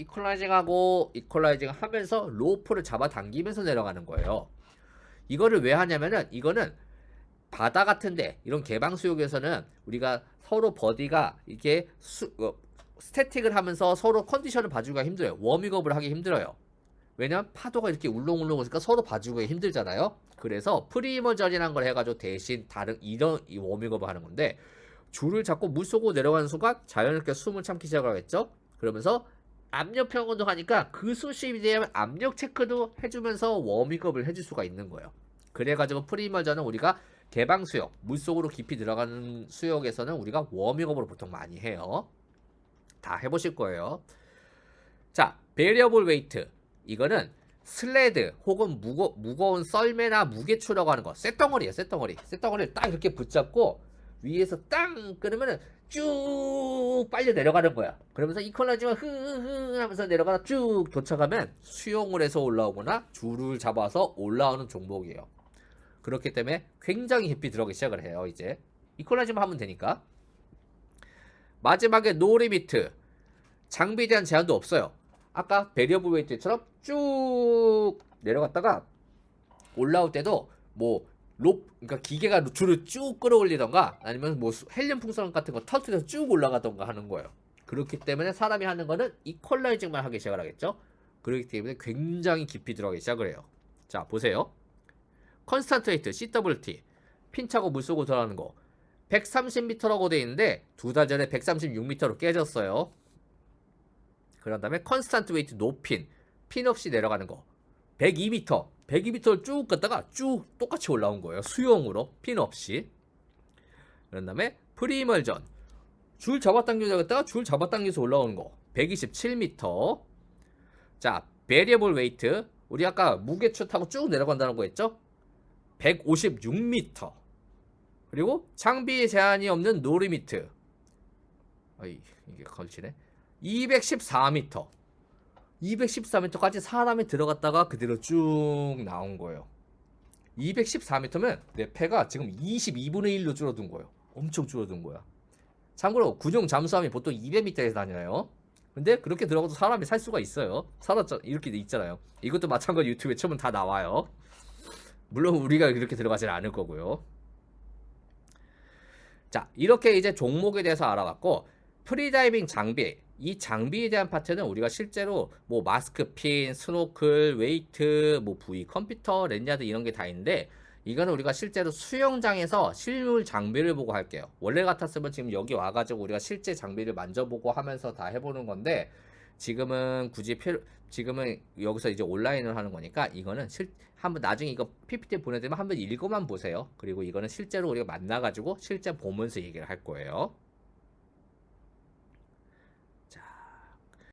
로프를 잡아당기면서 내려가는 거예요. 이거를 왜 하냐면은, 이거는 바다 같은데 이런 개방 수욕에서는 우리가 서로 버디가 이렇게 스태틱을 하면서 서로 컨디션을 봐주기가 힘들어요. 워밍업을 하기 힘들어요. 왜냐면 파도가 이렇게 울렁울렁 오니까 서로 봐주기가 힘들잖아요. 그래서 프리머전이라는 걸 해가지고 대신 다른 이런 워밍업을 하는 건데, 줄을 잡고 물속으로 내려가는 순간 자연스럽게 숨을 참기 시작하겠죠. 그러면서 압력 평균도 하니까 그 수심에 대한 압력 체크도 해주면서 워밍업을 해줄 수가 있는 거예요. 그래가지고 프리머전은 우리가 개방 수역, 물속으로 깊이 들어가는 수역에서는 우리가 워밍업으로 보통 많이 해요. 다 해보실 거예요. 자, 베리어블 웨이트. 이거는 슬레드 혹은 무거운 썰매나 무게추라고 하는 거. 쇳덩어리예요. 쇳덩어리를 딱 이렇게 붙잡고 위에서 땅 끊으면은 쭉 빨려 내려가는 거야. 그러면서 이퀄라이징을 흐흐 하면서 내려가다 쭉 도착하면 수영을 해서 올라오거나 줄을 잡아서 올라오는 종목이에요. 그렇기 때문에 굉장히 깊이 들어가기 시작을 해요. 이제 이퀄라이징만 하면 되니까. 마지막에 노 리미트. 장비에 대한 제한도 없어요. 아까 베리어블 웨이트처럼 쭉 내려갔다가 올라올 때도 그러니까 기계가 줄을 쭉 끌어올리던가 아니면 헬륨 풍선 같은 거 터트려서 쭉 올라가던가 하는 거예요. 그렇기 때문에 사람이 하는 거는 이퀄라이징만 하기 시작을 하겠죠. 그렇기 때문에 굉장히 깊이 들어가기 시작을 해요. 자, 보세요. 컨스탄트 웨이트 CWT 핀 차고 물속으로 들어가는 거 130m라고 돼 있는데 2달 전에 136m로 깨졌어요. 그런 다음에 컨스탄트 웨이트 노핀 핀 없이 내려가는 거 102m를 쭉 갔다가 쭉 똑같이 올라온 거예요. 수영으로 핀 없이. 그런 다음에 프리멀전 줄 잡아당기다가 줄 잡아당겨서 올라오는 거 127m. 자, 베리어블 웨이트 우리 아까 무게추 타고 쭉 내려간다는 거 했죠? 156m. 그리고 장비 제한이 없는 노리미트. 이게 걸치네. 214m. 214m까지 사람이 들어갔다가 그대로 쭉 나온 거예요. 214m면 내 폐가 지금 22분의 1로 줄어든 거예요. 엄청 줄어든 거야. 참고로 군용 잠수함이 보통 200m에서 다녀요. 근데 그렇게 들어가도 사람이 살 수가 있어요. 살았죠. 이렇게 돼 있잖아요. 이것도 마찬가지 유튜브에 치면 다 나와요. 물론 우리가 그렇게 들어가진 않을 거고요. 자, 이렇게 이제 종목에 대해서 알아봤고, 프리다이빙 장비, 이 장비에 대한 파트는 우리가 실제로 뭐 마스크핀, 스노클, 웨이트, 뭐 부위, 컴퓨터, 랜야드 이런 게 다 있는데, 이거는 우리가 실제로 수영장에서 실물 장비를 보고 할게요. 원래 같았으면 지금 여기 와가지고 우리가 실제 장비를 만져보고 하면서 다 해보는 건데, 지금은 지금은 여기서 이제 온라인을 하는 거니까 이거는 한번 나중에 이거 PPT 보내드리면 한번 읽고만 보세요. 그리고 이거는 실제로 우리가 만나가지고 실제 보면서 얘기를 할 거예요.